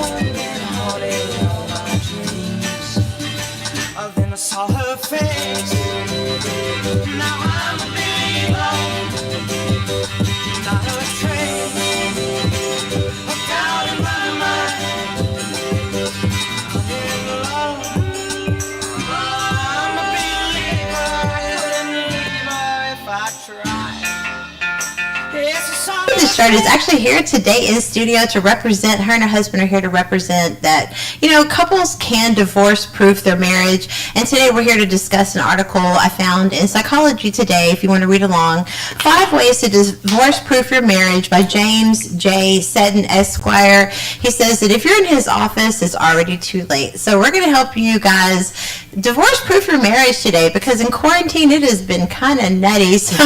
and holding all my dreams. Then I saw her face. Now I'm a believer. Not a trace of doubt in my mind. I'm in love. I'm a believer. I couldn't leave her if I tried. It's a song. This shirt is actually here today in studio to represent her and her husband are here to represent that, couples can divorce proof their marriage. And today we're here to discuss an article I found in Psychology Today, if you want to read along. 5 Ways to Divorce Proof Your Marriage by James J. Seton, Esquire. He says that if you're in his office, it's already too late. So we're going to help you guys divorce proof your marriage today, because in quarantine it has been kind of nutty. So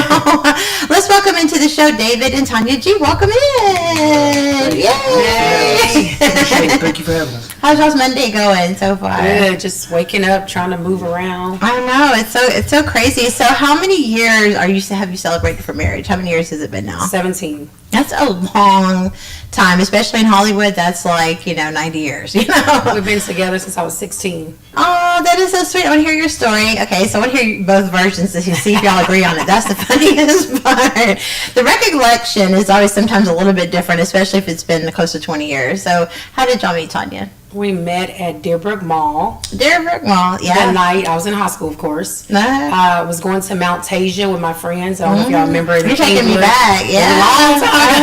let's welcome into the show David and Tanya G. Welcome in. Yay! Thank you for having us. How's y'all's Monday going so far? Good, just waking up, trying to move around. I know, it's so crazy. So how many years have you celebrated for marriage? How many years has it been now? 17. That's a long time, especially in Hollywood. That's like, 90 years, We've been together since I was 16. Oh, that is so sweet. I want to hear your story. Okay, so I want to hear both versions to see if y'all agree on it. That's the funniest part. The recollection is always sometimes a little bit different, especially if it's been close to 20 years. So how did y'all meet, Tanya? We met at Deerbrook Mall. Deerbrook Mall, yeah. That night, I was in high school, of course. I was going to Mount Tasia with my friends. I don't know if y'all remember. You're taking me back, yeah. A long time.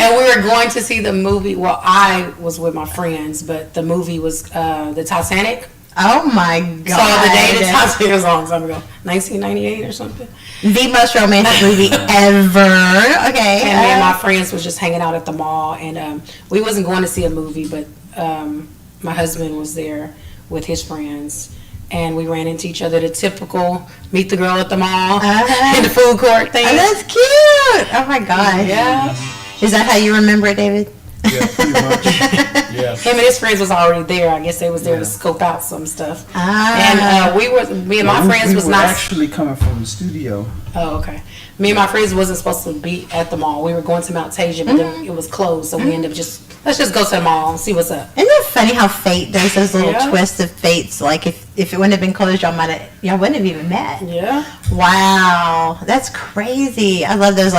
And we were going to see the movie. Well, I was with my friends, but the movie was the Titanic. Oh my God. So the day the Titanic was a long time ago. 1998 or something. The most romantic movie ever. Okay. And me and my friends was just hanging out at the mall. And we wasn't going to see a movie, but my husband was there with his friends, and we ran into each other, the typical meet the girl at the mall in the food court thing. Oh, that's cute. Oh my God. Yeah. Is that how you remember it, David? Yeah, pretty much. Yeah. Him and his friends was already there. I guess they was there to scope out some stuff. And me and my friends was not actually coming from the studio. Oh, okay. Me and my friends wasn't supposed to be at the mall. We were going to Mount Tasia, but then it was closed, so we ended up let's just go to the mall and see what's up. Isn't it funny how fate does those little twists of fates? Like if it wouldn't have been closed, y'all wouldn't have even met. Yeah. Wow, that's crazy. I love those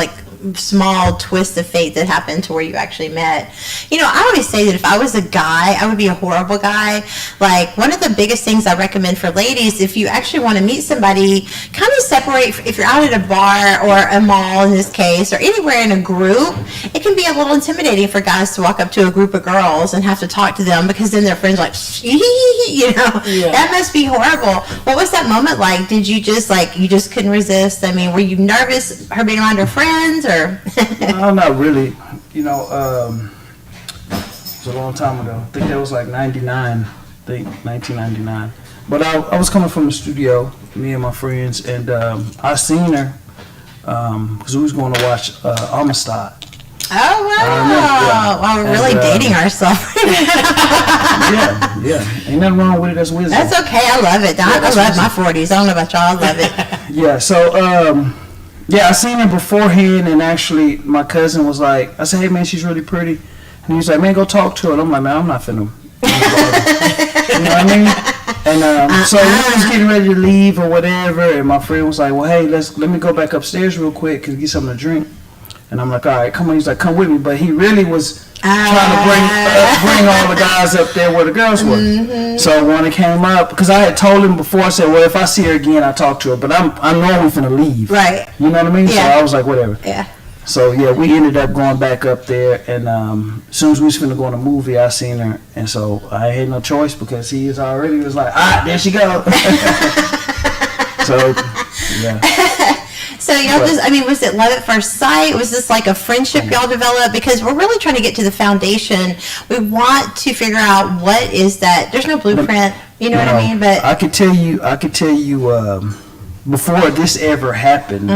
small twists of fate that happen to where you actually met. I always say that if I was a guy, I would be a horrible guy. Like, one of the biggest things I recommend for ladies, if you actually want to meet somebody, kind of separate. If you're out at a bar or a mall in this case, or anywhere in a group, it can be a little intimidating for guys to walk up to a group of girls and have to talk to them, because then their friends are like, that must be horrible. What was that moment like? Did you just you just couldn't resist? I mean, were you nervous her being around her friends? Or No, not really. It was a long time ago. I think that was 99. I think 1999. But I was coming from the studio, me and my friends, and I seen her because we was going to watch Amistad. Oh wow! Wow, we're really dating ourselves. yeah. Ain't nothing wrong with it. That's wisdom. That's okay. I love it. I love my 40s. I don't know about y'all. I love it. Yeah. So I seen her beforehand, and actually my cousin was like, I said, hey man, she's really pretty. And he was like, man, go talk to her. And I'm like, man, I'm not finna. You know what I mean? And so we was getting ready to leave or whatever, and my friend was like, well, hey, let me go back upstairs real quick and get something to drink. And I'm like, all right, come on. He's like, come with me. But he really was trying to bring all the guys up there where the girls were. Mm-hmm. So when it came up, because I had told him before, I said, well, if I see her again, I'll talk to her. But I know we're finna leave. Right. You know what I mean? Yeah. So I was like, whatever. Yeah. So yeah, we ended up going back up there, and as soon as we was finna go on a movie, I seen her, and so I had no choice because he was like, there she go. So yeah. So y'all was it love at first sight? Was this like a friendship y'all developed? Because we're really trying to get to the foundation. We want to figure out what is that. There's no blueprint, you know what I mean? But I could tell you, before this ever happened,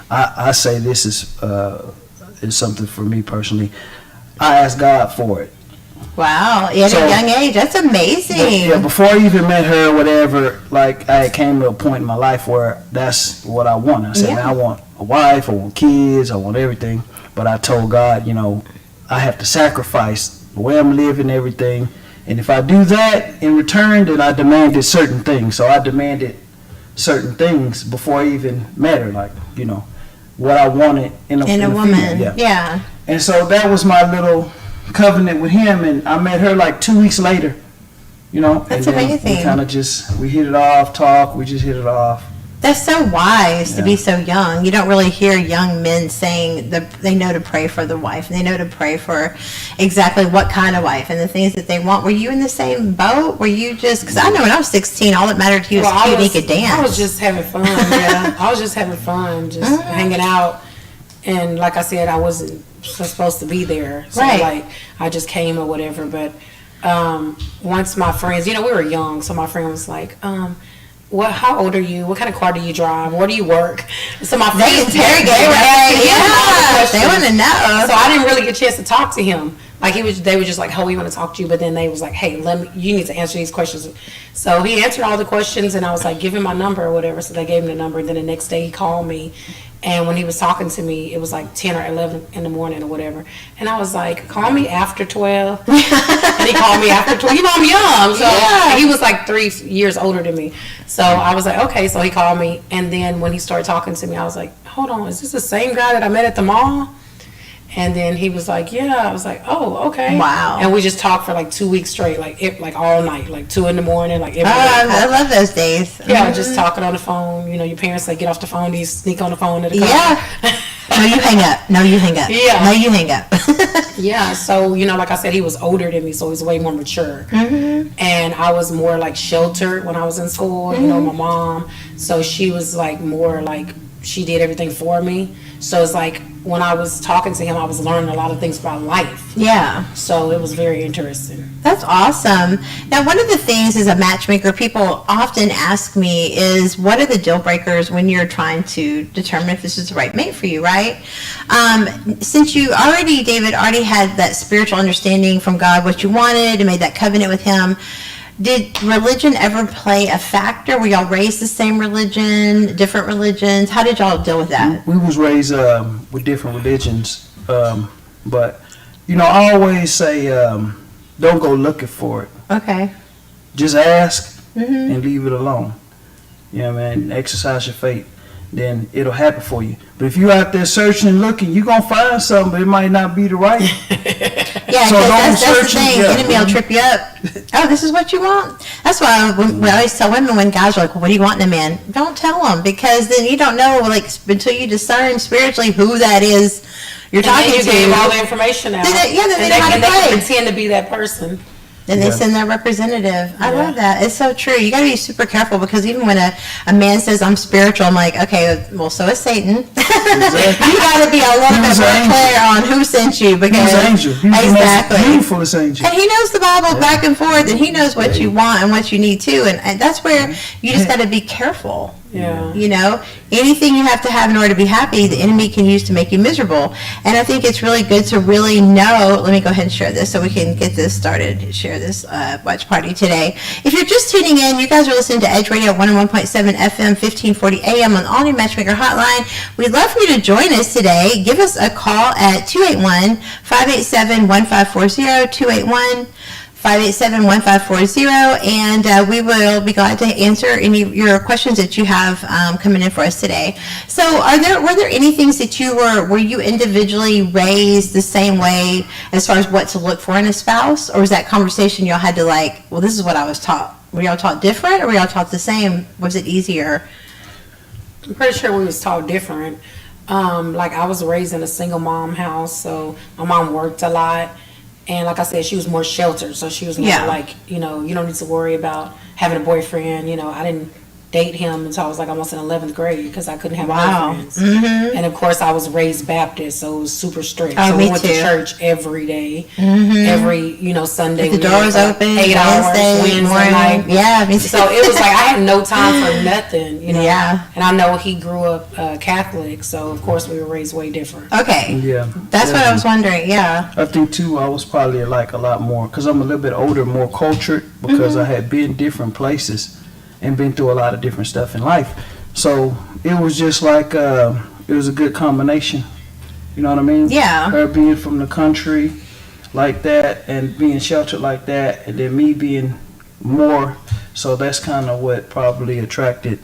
I say this is something for me personally. I asked God for it. Wow, at a young age, that's amazing. Yeah, before I even met her, whatever, I came to a point in my life where that's what I want. I said, man, I want a wife, I want kids, I want everything. But I told God, I have to sacrifice the way I'm living, everything. And if I do that in return, then I demanded certain things. So I demanded certain things before I even met her, like, you know, what I wanted in a woman. female. Yeah. And so that was my little covenant with him, and I met her like 2 weeks later, you know. That's and then amazing. We kind of we hit it off, we just hit it off. That's so wise to Yeah. be so young. You don't really hear young men saying they know to pray for the wife, and they know to pray for exactly what kind of wife and the things that they want. Were you in the same boat? Were you just, because I know when I was 16, all that mattered to you was cute and you could dance. I was just having fun, yeah. I was just having fun, just hanging out. And like I said, I wasn't supposed to be there. So Right. like, I just came or whatever. But once my friends, you know, we were young, so my friend was like, how old are you? What kind of car do you drive? Where do you work? So my They friends, interrogate, they were right? asking him all the Yeah, questions. they want to know. So I didn't really get a chance to talk to him. Like they were just like, "Oh, we want to talk to you," but then they was like, "Hey, you need to answer these questions." So he answered all the questions, and I was like, "Give him my number or whatever." So they gave him the number. And then the next day he called me, and when he was talking to me, it was like 10 or 11 in the morning or whatever. And I was like, "Call me after 12." And he called me after 12. You know, I'm young, so Yeah. he was like 3 years older than me. So I was like, "Okay." So he called me, and then when he started talking to me, I was like, "Hold on, is this the same guy that I met at the mall?" And then he was like, "Yeah." I was like, "Oh, okay." Wow. And we just talked for like 2 weeks straight, like all night, like 2 in the morning, like every I day. love those days. Yeah, just talking on the phone. You know, your parents say, "Get off the phone." You sneak on the phone to the car. Yeah. No, you hang up. No, you hang up. Yeah. No, you hang up. Yeah, so, you know, like I said, he was older than me, so he was way more mature. And I was more like sheltered when I was in school, you know, my mom. So she was like more like, she did everything for me. So it's like when I was talking to him, I was learning a lot of things about life. Yeah. So it was very interesting. That's awesome. Now, one of the things as a matchmaker, people often ask me is, what are the deal breakers when you're trying to determine if this is the right mate for you, right? Since you David, already had that spiritual understanding from God, what you wanted, and made that covenant with him, did religion ever play a factor? Were y'all raised the same religion, different religions? How did y'all deal with that? We was raised with different religions, but you know, I always say, don't go looking for it. Okay. Just ask and leave it alone. You know what I mean? Exercise your faith, then it'll happen for you. But if you're out there searching and looking, you're gonna find something, but it might not be the right. Yeah, So 'cause don't that's the search thing. it, yeah. Enemy will trip you up. Oh, this is what you want. That's why we always tell women when guys are like, "What do you want in a man?" Don't tell them, because then you don't know, like, until you discern spiritually who that is you're And talking then you to. gave all the information out. Then they know and how to they can play. pretend to be that person. Then they Yeah. send their representative. I Yeah. love that. It's so true. You got to be super careful, because even when a man says, "I'm spiritual," I'm like, okay, well, so is Satan. You got to be a little He bit was more an angel. clear on who sent you, He because was an angel. He was the exactly. most beautiful angel. And he knows the Bible back and forth, and he knows what you want and what you need too. And that's where you just got to be careful. Yeah. You know, anything you have to have in order to be happy, the enemy can use to make you miserable. And I think it's really good to really know. Let me go ahead and share this so we can get this started. Share this watch party today. If you're just tuning in, you guys are listening to Edge Radio 101.7 FM, 1540 AM on All New Matchmaker Hotline. We'd love for you to join us today. Give us a call at 281-587-1540, 281-587-1540, and we will be glad to answer any of your questions that you have coming in for us today. So were there any things that were you individually raised the same way as far as what to look for in a spouse, or was that conversation y'all had to, like, well, this is what I was taught? Were y'all taught different, or were y'all taught the same? Was it easier? I'm pretty sure we was taught different. Like, I was raised in a single mom house, so my mom worked a lot. And like I said, she was more sheltered, so she was more like, you know, you don't need to worry about having a boyfriend. You know, I didn't date him until I was like almost in 11th grade, because I couldn't have boyfriends. And of course, I was raised Baptist, so it was super strict. Oh, so me we went too. to church every day, every, you know, Sunday. The we door went was for like open, 8 hours, Wednesday morning. night. Yeah, me too. So it was like I had no time for nothing, you know. Yeah. And I know he grew up Catholic, so of course we were raised way different. Okay. Yeah. That's what I was wondering, yeah. I think too, I was probably like a lot more, because I'm a little bit older, more cultured, because I had been different places and been through a lot of different stuff in life. So it was just like, it was a good combination. You know what I mean? Yeah. Her being from the country, like that and being sheltered like that, and then me being more. So that's kind of what probably attracted.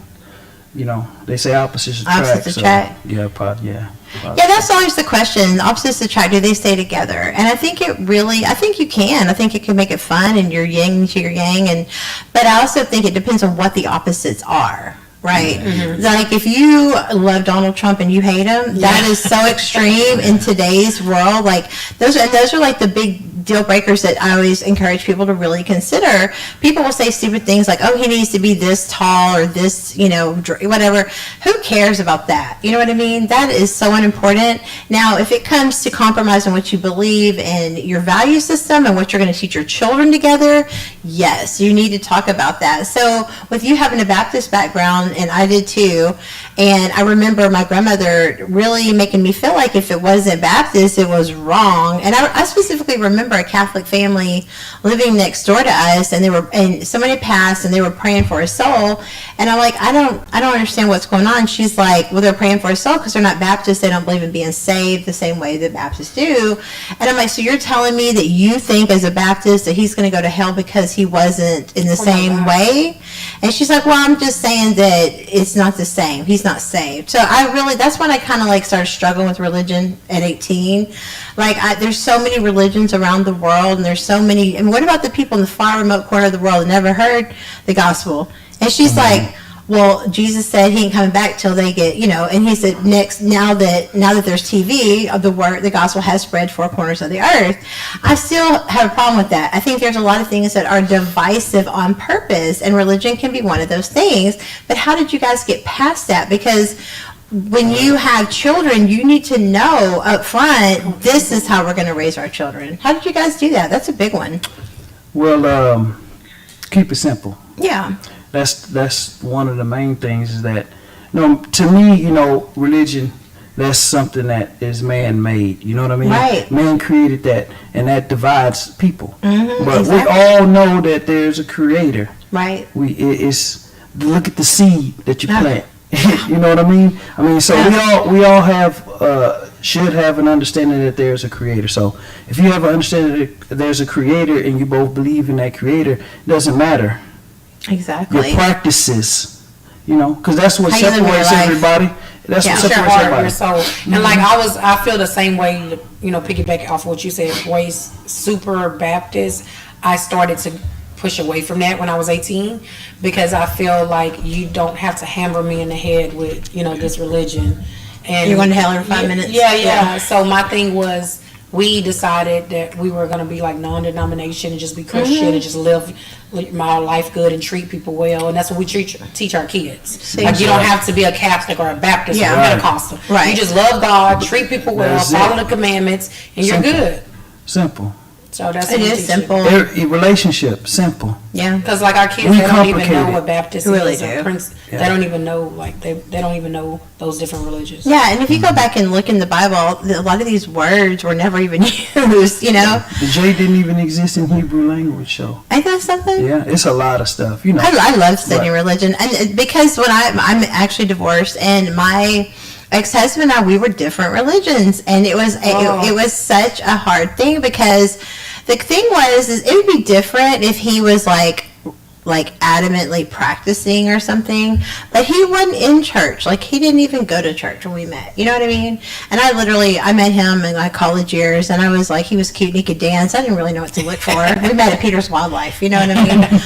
You know, they say opposites attract. Opposites attract. Yeah, yeah. Yeah, that's always the question. Opposites attract. Do they stay together? And I think I think you can. I think it can make it fun, and you're yin to your yang. But I also think it depends on what the opposites are. Right. Mm-hmm. Like if you love Donald Trump and you hate him, that is so extreme in today's world. Like those are like the big deal breakers that I always encourage people to really consider. People will say stupid things like, oh, he needs to be this tall or this, whatever. Who cares about that? You know what I mean? That is so unimportant. Now, if it comes to compromising what you believe and your value system and what you're going to teach your children together, yes, you need to talk about that. So with you having a Baptist background, and I did too, and I remember my grandmother really making me feel like if it wasn't Baptist, it was wrong. And I specifically remember a Catholic family living next door to us, and somebody passed, and they were praying for his soul. And I'm like, I don't understand what's going on. She's like, well, they're praying for his soul because they're not Baptist. They don't believe in being saved the same way that Baptists do. And I'm like, so you're telling me that you think as a Baptist that he's going to go to hell because he wasn't in the same way? And she's like, well, I'm just saying that it's not the same. He's not saved. So that's when I kind of like started struggling with religion at 18. Like there's so many religions around the world, and there's so many. And what about the people in the far remote corner of the world that never heard the gospel? And she's like, well, Jesus said he ain't coming back till they get, and he said now that there's TV, the gospel has spread 4 corners of the earth. I still have a problem with that. I think there's a lot of things that are divisive on purpose, and religion can be one of those things. But how did you guys get past that? Because when you have children, you need to know up front, this is how we're going to raise our children. How did you guys do that? That's a big one. Well, keep it simple. Yeah. That's one of the main things is that, to me, religion, that's something that is man-made. You know what I mean? Right. Man created that, and that divides people. Mm-hmm, but exactly. We all know that there's a creator. Right. It's look at the seed that you plant. You know what I mean? So we all have should have an understanding that there's a creator. So if you have an understanding that there's a creator and you both believe in that creator, it doesn't matter. Exactly. Your practices, because that's what How you live your separates life. everybody. That's what Your separates heart, everybody. your soul. And like I feel the same way, piggyback off what you said, boys, super Baptist. I started to push away from that when I was 18 because I feel like you don't have to hammer me in the head with, this religion. And you're going to hell in 5 minutes? Yeah. So my thing was, we decided that we were going to be like non-denomination and just be Christian and just live my life good and treat people well. And that's what we teach our kids. Like you don't have to be a Catholic or a Baptist or a Pentecostal. Right. You just love God, treat people well, follow the commandments, and you're good. Simple. So that's it is simple. Relationship, simple. Yeah. Because like our kids, We they don't even know complicated. what Baptist Really is. do. They don't even know they don't even know those different religions. Yeah, and if you go back and look in the Bible, a lot of these words were never even used, The J didn't even exist in Hebrew language, so. Ain't that something? Yeah, it's a lot of stuff, I love studying religion, and because when I'm actually divorced, and my ex-husband and I, we were different religions, and it was such a hard thing because the thing is it would be different if he was like adamantly practicing or something, but he wasn't in church. Like he didn't even go to church when we met. You know what I mean? And I met him in my college years, and I was like, he was cute and he could dance. I didn't really know what to look for. We met at Peter's Wildlife. You know what I mean?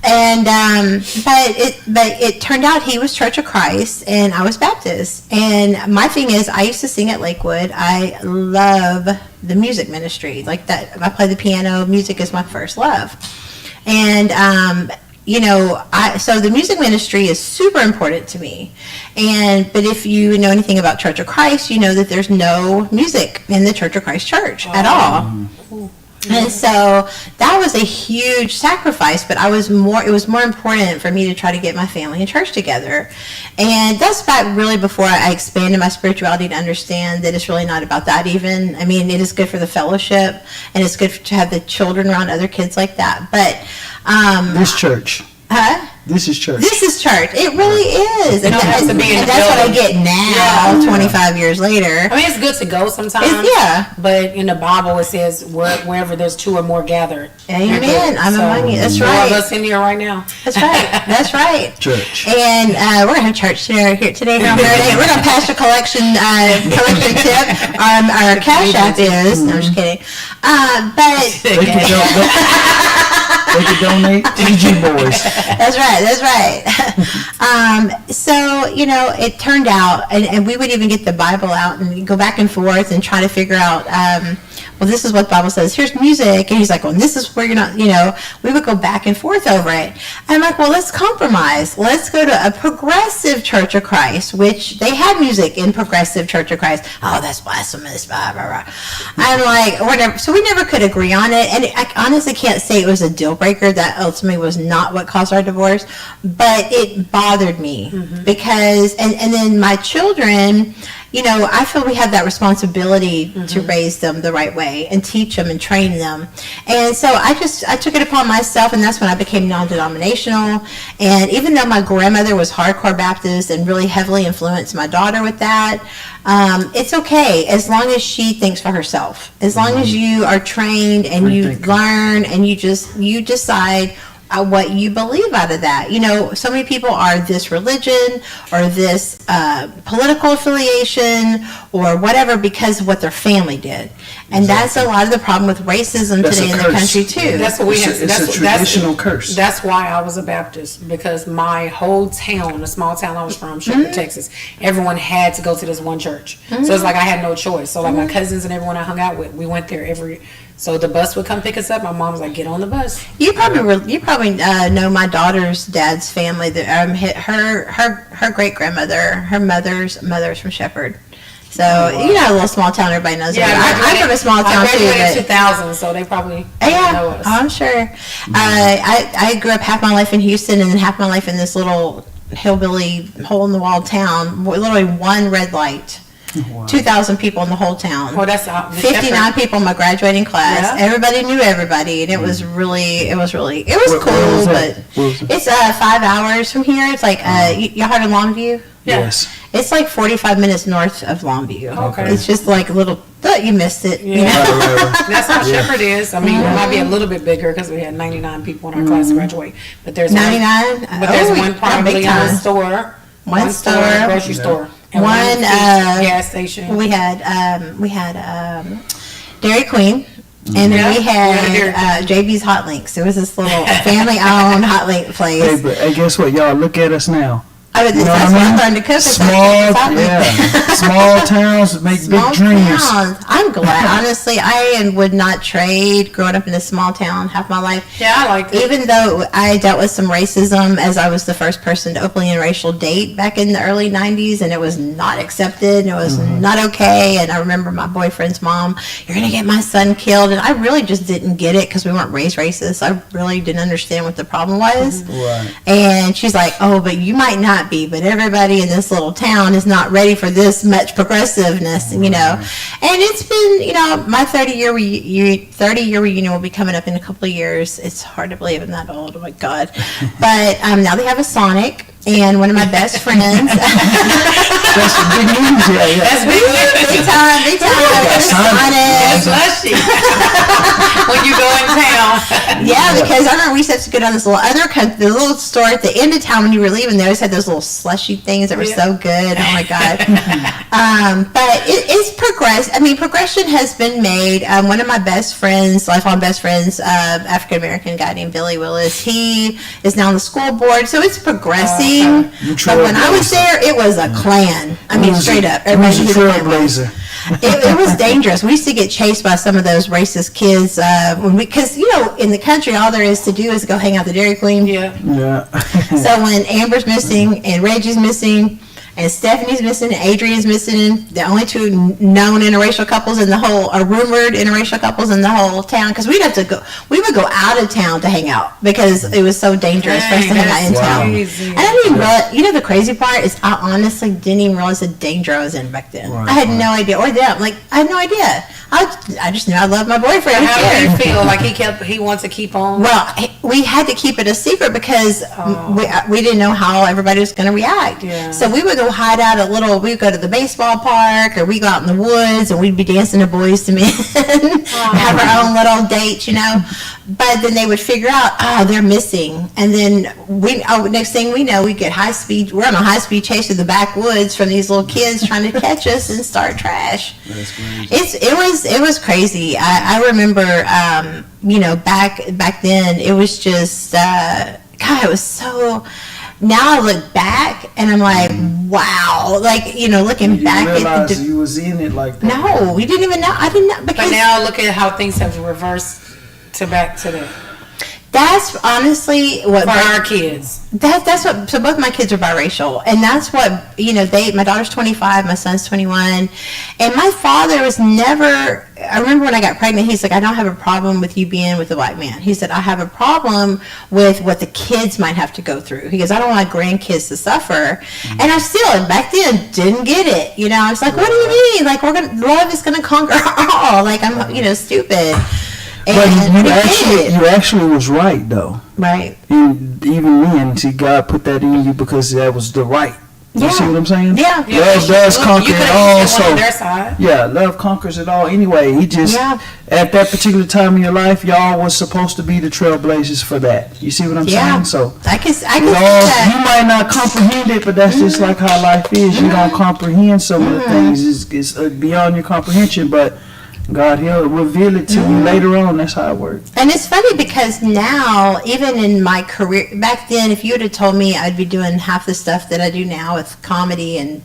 And but it turned out he was Church of Christ and I was Baptist. And my thing is, I used to sing at Lakewood. I love the music ministry like that. I play the piano. Music is my first love. And so the music ministry is super important to me. But if you know anything about Church of Christ, you know that there's no music in the Church of Christ church at all. And so that was a huge sacrifice, but it was more important for me to try to get my family and church together. And that's back really before I expanded my spirituality to understand that it's really not about that even. I mean, it is good for the fellowship, and it's good to have the children around other kids like that. But this church. Huh? This is church. This is church. It really is. And, don't have to be in and the that's what I building. get now, 25 years later. I mean, it's good to go sometimes. Yeah. But in the Bible, it says wherever there's two or more gathered. Amen. I'm among you. That's Four right. of us in here right now. That's right. That's right. Church. And we're going to have church here today. We're going to pass a collection tip. Our Cash App is. No, I'm just kidding. But They could donate to the G Boys. That's right. That's right. So, it turned out, and we would even get the Bible out and go back and forth and try to figure out, well, this is what the Bible says. Here's music. And he's like, well, this is where you're not, we would go back and forth over it. I'm like, well, let's compromise. Let's go to a progressive Church of Christ, which they had music in progressive Church of Christ. Oh, that's blasphemous. Blah, blah, blah. I'm like, whatever. So we never could agree on it. And I honestly can't say it was a deal breaker. That ultimately was not what caused our divorce. But it bothered me because, and then my children, I feel we have that responsibility to raise them the right way and teach them and train them. And so I took it upon myself, and that's when I became non-denominational. And even though my grandmother was hardcore Baptist and really heavily influenced my daughter with that, it's okay as long as she thinks for herself. As long as you are trained and you learn and you decide what you believe out of that. So many people are this religion or this political affiliation or whatever because of what their family did. And that's a lot of the problem with racism today in the country too. That's what we have. It's a traditional curse. That's why I was a Baptist, because my whole town, the small town I was from, Shepherd, Texas, everyone had to go to this one church. So it's like I had no choice. So like my cousins and everyone I hung out with, we went there so the bus would come pick us up. My mom was like, "Get on the bus." You probably know my daughter's dad's family. That her great grandmother, her mother's from Shepherd. So a little small town. Everybody knows. Yeah, I'm from a small town I graduated too. in 2000, so they probably know us. I'm sure. I grew up half my life in Houston and then half my life in this little hillbilly hole in the wall town. Literally one red light. Wow. 2,000 people in the whole town. Well, that's 59 people in my graduating class. Yeah. Everybody knew everybody, and it was cool. But it's 5 hours from here. It's like y'all heard of Longview? Yes. It's like 45 minutes north of Longview. Okay. It's just like a little. You missed it. Yeah. That's how Shepherd is. I mean, it might be a little bit bigger because we had 99 people in our class graduate. But there's 99. But there's one privately owned store. One store, grocery store. And one gas station. We had Dairy Queen, and then we had JB's Hot Links. There was this little family-owned hot link place. Hey, guess what, y'all? Look at us now. That's where I learned to cook. Small towns make big dreams. I'm glad. Honestly, I would not trade growing up in a small town half my life. Yeah, I liked it. Even though I dealt with some racism as I was the first person to openly interracial date back in the early 90s, and it was not accepted, and it was not okay. And I remember my boyfriend's mom, "You're going to get my son killed." And I really just didn't get it because we weren't raised racist. I really didn't understand what the problem was. Right. And she's like, "Oh, but you might not be, but everybody in this little town is not ready for this much progressiveness," And it's been, my 30-year reunion will be coming up in a couple of years. It's hard to believe I'm that old. Oh my God. But now they have a Sonic, and one of my best friends. That's big news, yeah. That's big time. It's slushy when you go in town. Yeah, because I remember we used to go down this the little store at the end of town when you were leaving. They always had those little slushy things that were so good. Oh my God. But it's progressed. I mean, progression has been made. One of my best friends, lifelong best friends, African American guy named Billy Willis. He is now on the school board, so it's progressing. But when I was there, it was a clan. I mean, straight up. Everybody was a trailblazer. It was dangerous. We used to get chased by some of those racist kids because in the country, all there is to do is go hang out at the Dairy Queen. Yeah. Yeah. So when Amber's missing and Reggie's missing, and Stephanie's missing, and Adrian's missing. The only two known interracial couples in the whole, or rumored interracial couples in the whole town. Because we would go out of town to hang out because it was so dangerous for us to hang out in town. And I didn't even realize, the crazy part is I honestly didn't even realize the danger I was in back then. I had no idea, or them. Like, I had no idea. I just knew I loved my boyfriend. How did you feel? Like he wants to keep on? Well, we had to keep it a secret because we didn't know how everybody was going to react. Yeah. So we would go hide out we'd go to the baseball park, or we'd go out in the woods, and we'd be dancing to Boys to Men, have our own little dates, But then they would figure out, they're missing. And then next thing we know, we get we're on a high-speed chase through the backwoods from these little kids trying to catch us and start trash. That's crazy. It was crazy. I remember, back then, it was just, God, it was so. Now I look back and I'm like, wow. Like, looking You back realize at you was in it like that. No, we didn't even know. I didn't know. Because But now look at how things have reversed back to the. that's honestly what. For our kids. That's what. So both my kids are biracial, and that's what my daughter's 25, my son's 21, and my father was never. I remember when I got pregnant, he's like, I don't have a problem with you being with a black man. He said, I have a problem with what the kids might have to go through. He goes, I don't want grandkids to suffer. And I still, back then, didn't get it. I was like, what do you mean? Like, love is gonna conquer all. Like, I'm, stupid. But you actually was right though. Right. And even then, see, God put that in you because that was the right. You see what I'm saying? Yeah. Love does conquer it all. So on their side. yeah, love conquers it all. Anyway, he just at that particular time in your life, y'all was supposed to be the trailblazers for that. You see what I'm saying? So I can see that. you might not comprehend it, but that's just like how life is. You don't comprehend some of the things. It's beyond your comprehension, but God, He'll reveal it to you later on. That's how it works. And it's funny because now, even in my career, back then, if you would have told me I'd be doing half the stuff that I do now with comedy and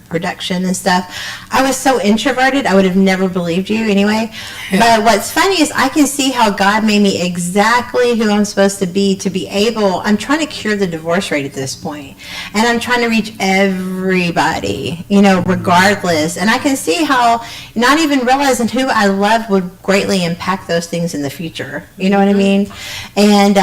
production and stuff, I was so introverted, I would have never believed you anyway. But what's funny is I can see how God made me exactly who I'm supposed to be able. I'm trying to cure the divorce rate at this point, and I'm trying to reach everybody, regardless. And I can see how not even realizing who I love would greatly impact those things in the future. You know what I mean? And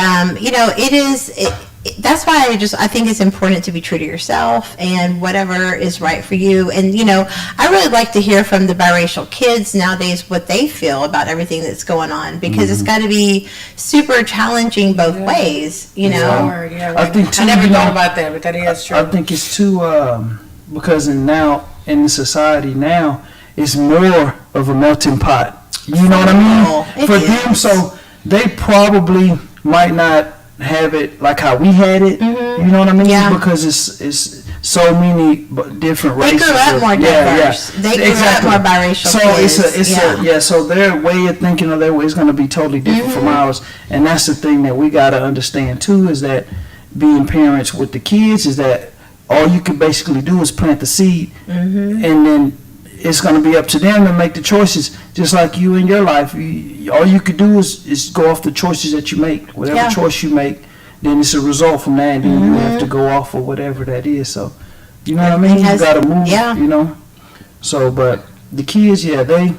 that's why I think it's important to be true to yourself and whatever is right for you. And I really like to hear from the biracial kids nowadays what they feel about everything that's going on, because it's got to be super challenging both ways. I think too, I never thought about that, but that is true. I think it's too because in the society now, it's more of a melting pot. You know what I mean? For them, so they probably might not have it like how we had it. You know what I mean? Yeah. Because it's so many different races. They grew up more diverse. They grew up more biracial. So kids. So their way of thinking or their way is going to be totally different from ours, and that's the thing that we got to understand too, is that being parents with the kids is that all you can basically do is plant the seed, and then it's going to be up to them to make the choices, just like you in your life. All you could do is go off the choices that you make. Whatever choice you make, then it's a result from that, and then you have to go off of whatever that is. So, you know what I mean? You got to move, So, but the kids, they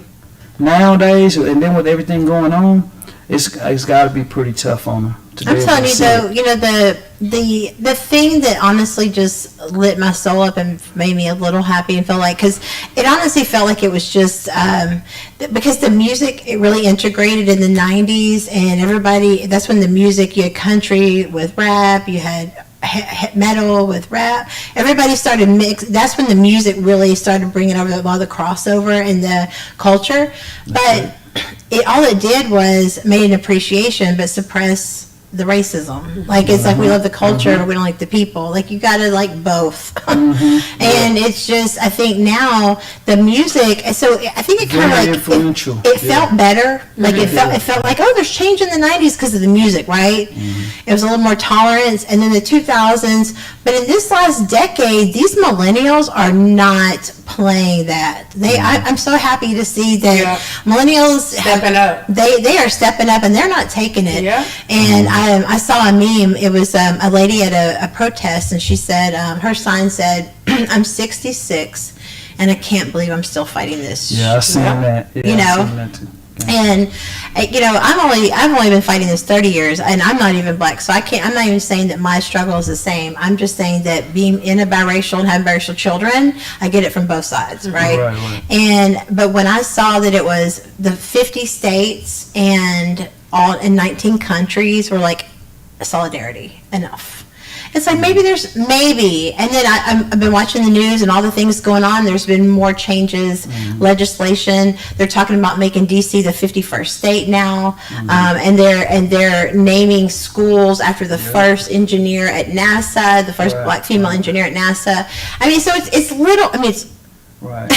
nowadays, and then with everything going on, it's got to be pretty tough on them. I'm telling you though, the thing that honestly just lit my soul up and made me a little happy and felt like, because it honestly felt like it was just because the music, it really integrated in the 90s, and everybody, that's when the music, you had country with rap, you had metal with rap, everybody started that's when the music really started bringing over a lot of the crossover in the culture. But all it did was made an appreciation but suppress the racism. Like, it's like we love the culture, we don't like the people. Like, you gotta like both. And it's just, I think now the music, so I think it kind of like influential. It felt better. Like it felt like, oh, there's change in the 90s because of the music, right? It was a little more tolerance, and then the 2000s. But in this last decade, these millennials are not playing that. I'm so happy to see that millennials stepping up. They are stepping up and they're not taking it. Yeah. And I saw a meme. It was a lady at a protest, and she said her sign said, "I'm 66, and I can't believe I'm still fighting this." Yeah, I seen that. Yeah, you know. I seen that too. And you know, I've only been fighting this 30 years, and I'm not even black, so I'm not even saying that my struggle is the same. I'm just saying that being in a biracial and having biracial children, I get it from both sides, right? But when I saw that it was the 50 states and all in 19 countries were like, solidarity, enough. It's like maybe, and then I've been watching the news and all the things going on. There's been more changes, legislation. They're talking about making DC the 51st state now, and they're naming schools after the first engineer at NASA, the first black female engineer at NASA. I mean, so it's little. I mean, it's. Right.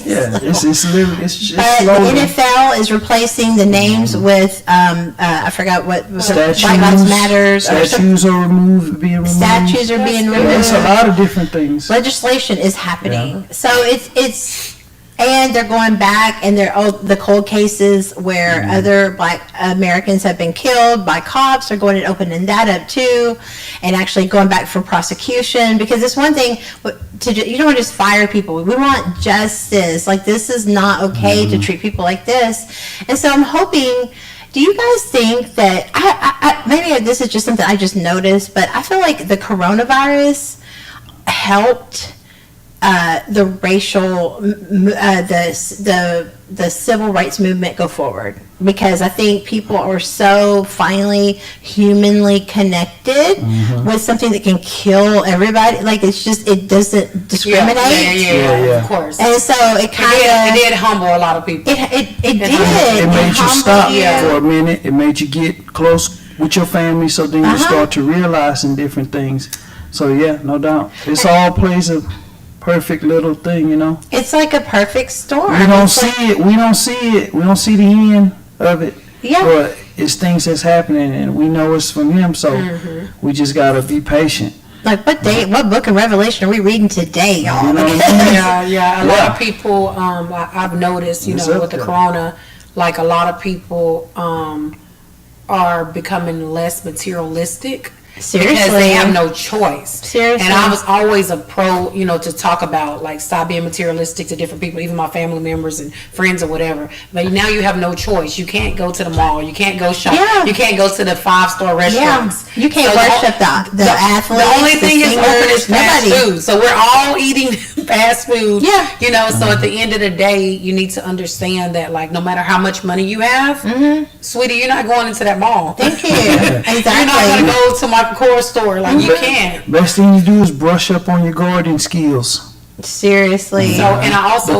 It's literally but the NFL is replacing the names with I forgot what was statues. Black Lives Matters. Statues are being removed. Statues are being removed. It's a lot of different things. Legislation is happening, so it's. And they're going back, and the cold cases where other black Americans have been killed by cops are going and opening that up too, and actually going back for prosecution, because it's one thing you don't want to just fire people. We want justice. Like, this is not okay to treat people like this. And so I'm hoping. Do you guys think that I maybe this is just something I just noticed, but I feel like the coronavirus helped. The racial, the civil rights movement go forward, because I think people are so finally humanly connected with something that can kill everybody. Like, it doesn't discriminate. Yeah, of course. And so it did humble a lot of people. It did. It made you stop for a minute. It made you get close with your family, so then you start to realizing different things. So yeah, no doubt, it's all plays a perfect little thing, you know. It's like a perfect storm. We don't see it. We don't see it. We don't see the end of it. Yeah. But it's things that's happening, and we know it's from Him. So we just gotta be patient. Like, what book of Revelation are we reading today, y'all? You know what I mean? A lot of people. I've noticed, you know, with the corona, like a lot of people are becoming less materialistic. Seriously. Because they have no choice. Seriously. And I was always a pro, you know, to talk about, like, stop being materialistic to different people, even my family members and friends or whatever. But now you have no choice. You can't go to the mall. You can't go shop. Yeah. You can't go to the 5-star restaurants. Yeah. You can't worship the athletes. The only thing is open is fast nobody. food. So we're all eating fast food. Yeah. You know, so at the end of the day, you need to understand that, like, no matter how much money you have, sweetie, you're not going into that mall. Thank you. Exactly. You're not going to go to my core store. Like, you can't. Best thing you do is brush up on your gardening skills. Seriously. So, and I also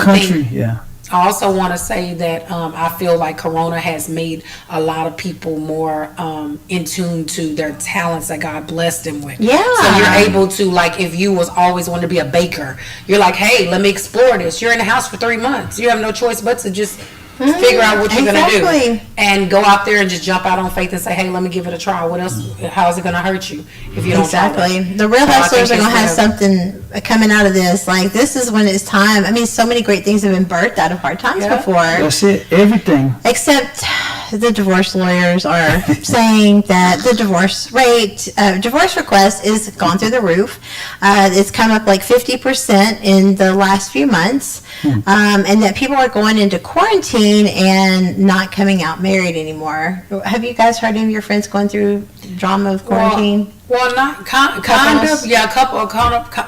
I also want to say that I feel like Corona has made a lot of people more in tune to their talents that God blessed them with. Yeah. So you're able to, like, if you was always wanting to be a baker, you're like, hey, let me explore this. You're in the house for 3 months. You have no choice but to just figure out what you're going to do. And go out there and just jump out on faith and say, hey, let me give it a try. What else? How is it going to hurt you if you don't try it? The real hustlers are going to have something coming out of this. Like, this is when it's time. I mean, so many great things have been birthed out of hard times before. That's it. Everything. Except the divorce lawyers are saying that the divorce request is gone through the roof. It's come up like 50% in the last few months. And that people are going into quarantine and not coming out married anymore. Have you guys heard any of your friends going through drama of quarantine? Well, not kind of. Yeah,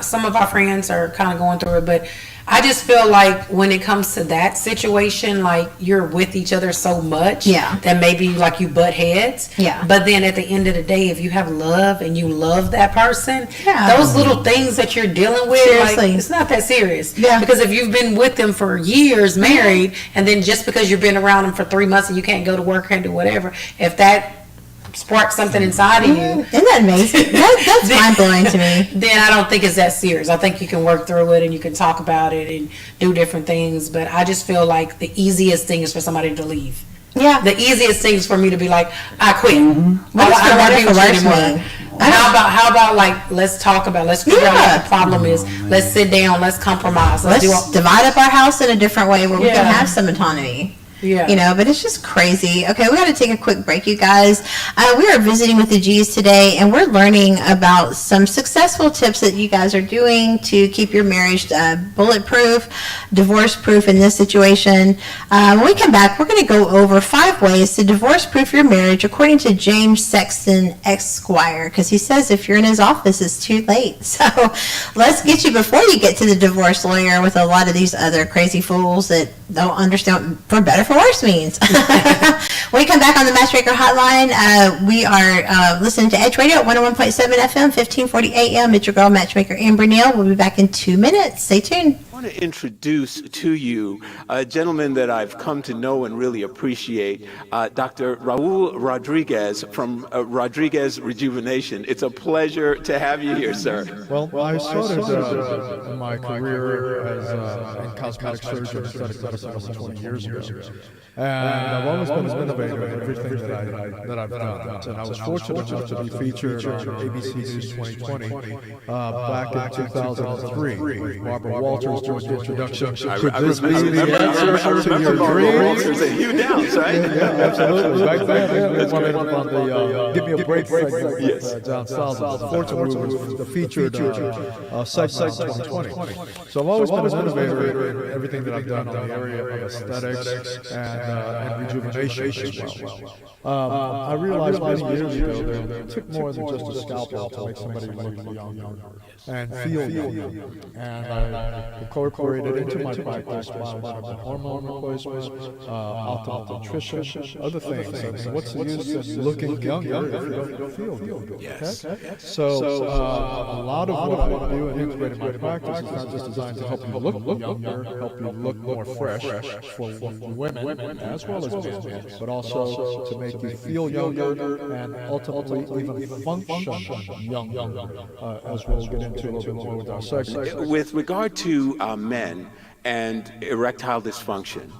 some of our friends are kind of going through it, but I just feel like when it comes to that situation, like, you're with each other so much that maybe, like, you butt heads. Yeah. But then at the end of the day, if you have love and you love that person, those little things that you're dealing with, like, it's not that serious. Yeah. Because if you've been with them for years, married, and then just because you've been around them for 3 months and you can't go to work, can't do whatever, if that spark something inside of you. Isn't that amazing? That's mind-blowing to me. Then I don't think it's that serious. I think you can work through it and you can talk about it and do different things. But I just feel like the easiest thing is for somebody to leave. Yeah. The easiest thing is for me to be like, I quit. What does for better for worse mean? How about like let's talk about, let's figure out what the problem is. Let's sit down. Let's compromise. Let's divide up our house in a different way where we can have some autonomy. Yeah. You know, but it's just crazy. Okay, we got to take a quick break, you guys. We are visiting with the G's today, and we're learning about some successful tips that you guys are doing to keep your marriage bulletproof, divorce-proof in this situation. When we come back, we're going to go over 5 ways to divorce-proof your marriage according to James Sexton, Esquire, because he says if you're in his office, it's too late. So let's get you before you get to the divorce lawyer with a lot of these other crazy fools that don't understand for better for worse means. When we come back on the Matchmaker Hotline, we are listening to Edge Radio at 101.7 FM, 1540 AM. It's your girl, Matchmaker Amber Neal. We'll be back in 2 minutes. Stay tuned. I want to introduce to you a gentleman that I've come to know and really appreciate, Dr. Raul Rodriguez from Rodriguez Rejuvenation. It's a pleasure to have you here, sir. Well, I started my career as in cosmetic surgery and aesthetic medicine almost 20 years ago. And I've always been an innovator in everything that I've done. And I was fortunate enough to be featured on ABC News 2020 back in 2003 with Barbara Walters doing the introduction. Could this be the answer to your dreams? Walters and Hugh Downs, right? Yeah, absolutely. Back then, they wanted him on the Give Me a Break segment with John Salzman. Fortunately, we was the featured segment in 2020. So I've always been an innovator in everything that I've done on the area of aesthetics and rejuvenation as well. I realized many years ago that it took more than just a scalpel to make somebody look young and feel young. And I incorporated into my practice hormone replacement, optimal nutrition, other things. I mean, what's the use in looking younger if you don't feel good? Yes. So a lot of what I do and integrate in my practice is not just designed to help you look younger, help you look more fresh for women as well as men, but also to make you feel younger and ultimately even function younger, as we'll get into a little bit more with our segment. With regard to men and erectile dysfunction,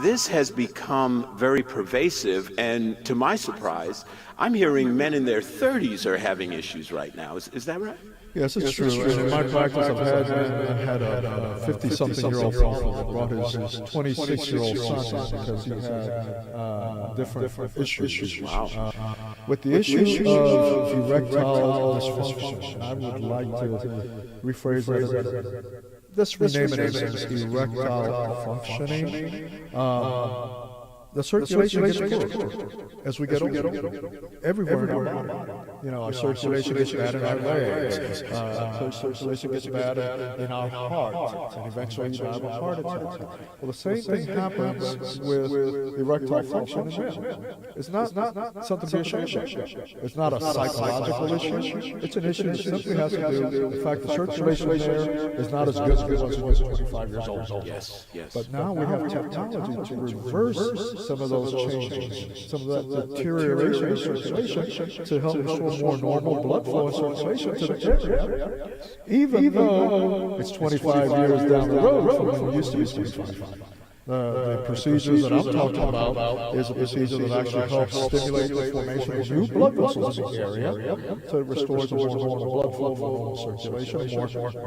this has become very pervasive, and to my surprise, I'm hearing men in their 30s are having issues right now. Is that right? Yes, it's true. And in my practice, I've had a 50-something-year-old father that brought his 26-year-old son because he had different issues. Wow. With the issue of erectile dysfunction, I would like to rephrase that. Let's rename it as erectile functioning. The circulation gets poor as we get older. Everywhere in our body. You know, our circulation gets bad in our legs. Circulation gets bad in our heart. And eventually you have a heart attack. Well, the same thing happens with erectile function in men. It's not something to be ashamed of. It's not a psychological issue. It's an issue that simply has to do with the fact the circulation there is not as good as it was when you were 25 years old. Yes. But now we have technology to reverse some of those changes, some of that deterioration of circulation to help restore more normal blood flow and circulation to the area, even though it's 25 years down the road from when we used to be 25. The procedures that I'm talking about is a procedure that actually helps stimulate the formation of new blood vessels in the area to restore the more normal blood flow, normal circulation, and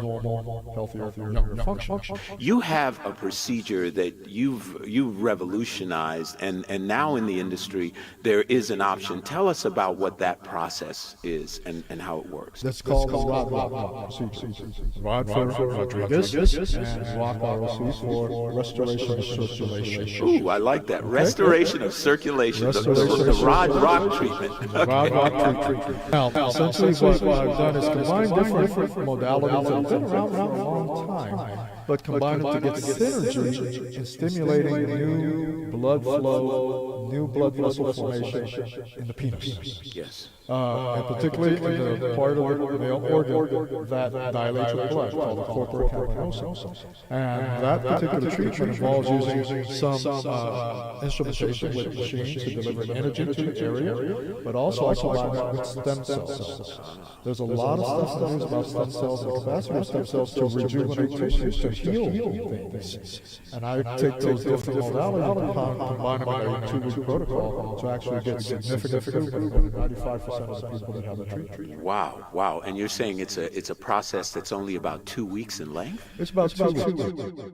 more normal, healthier, younger function. You have a procedure that you've revolutionized, and now in the industry there is an option. Tell us about what that process is and how it works. That's called the Rod procedure. Rod for Rodriguez and Rock ROC for restoration of circulation. Ooh, I like that. Restoration of circulation. The Rod treatment. Okay. Rod treatment. Now, essentially what I've done is combine different modalities that have been around for a long time, but combine them to get synergy in stimulating new blood flow, new blood vessel formation in the penis. Yes. And particularly in the part of the male organ that dilates with blood, called the corpora cavernosa. And that particular treatment involves using some instrumentation with machines to deliver energy to the area, but also I combine that with stem cells. There's a lot of stuff in the news about stem cells and the capacity of stem cells to rejuvenate tissues, to heal things. And I take those different modalities and combine them in a 2-week protocol to actually get significant improvement in 95% of the people that have the treatment. Wow. And you're saying it's a process that's only about 2 weeks in length? It's about 2 weeks.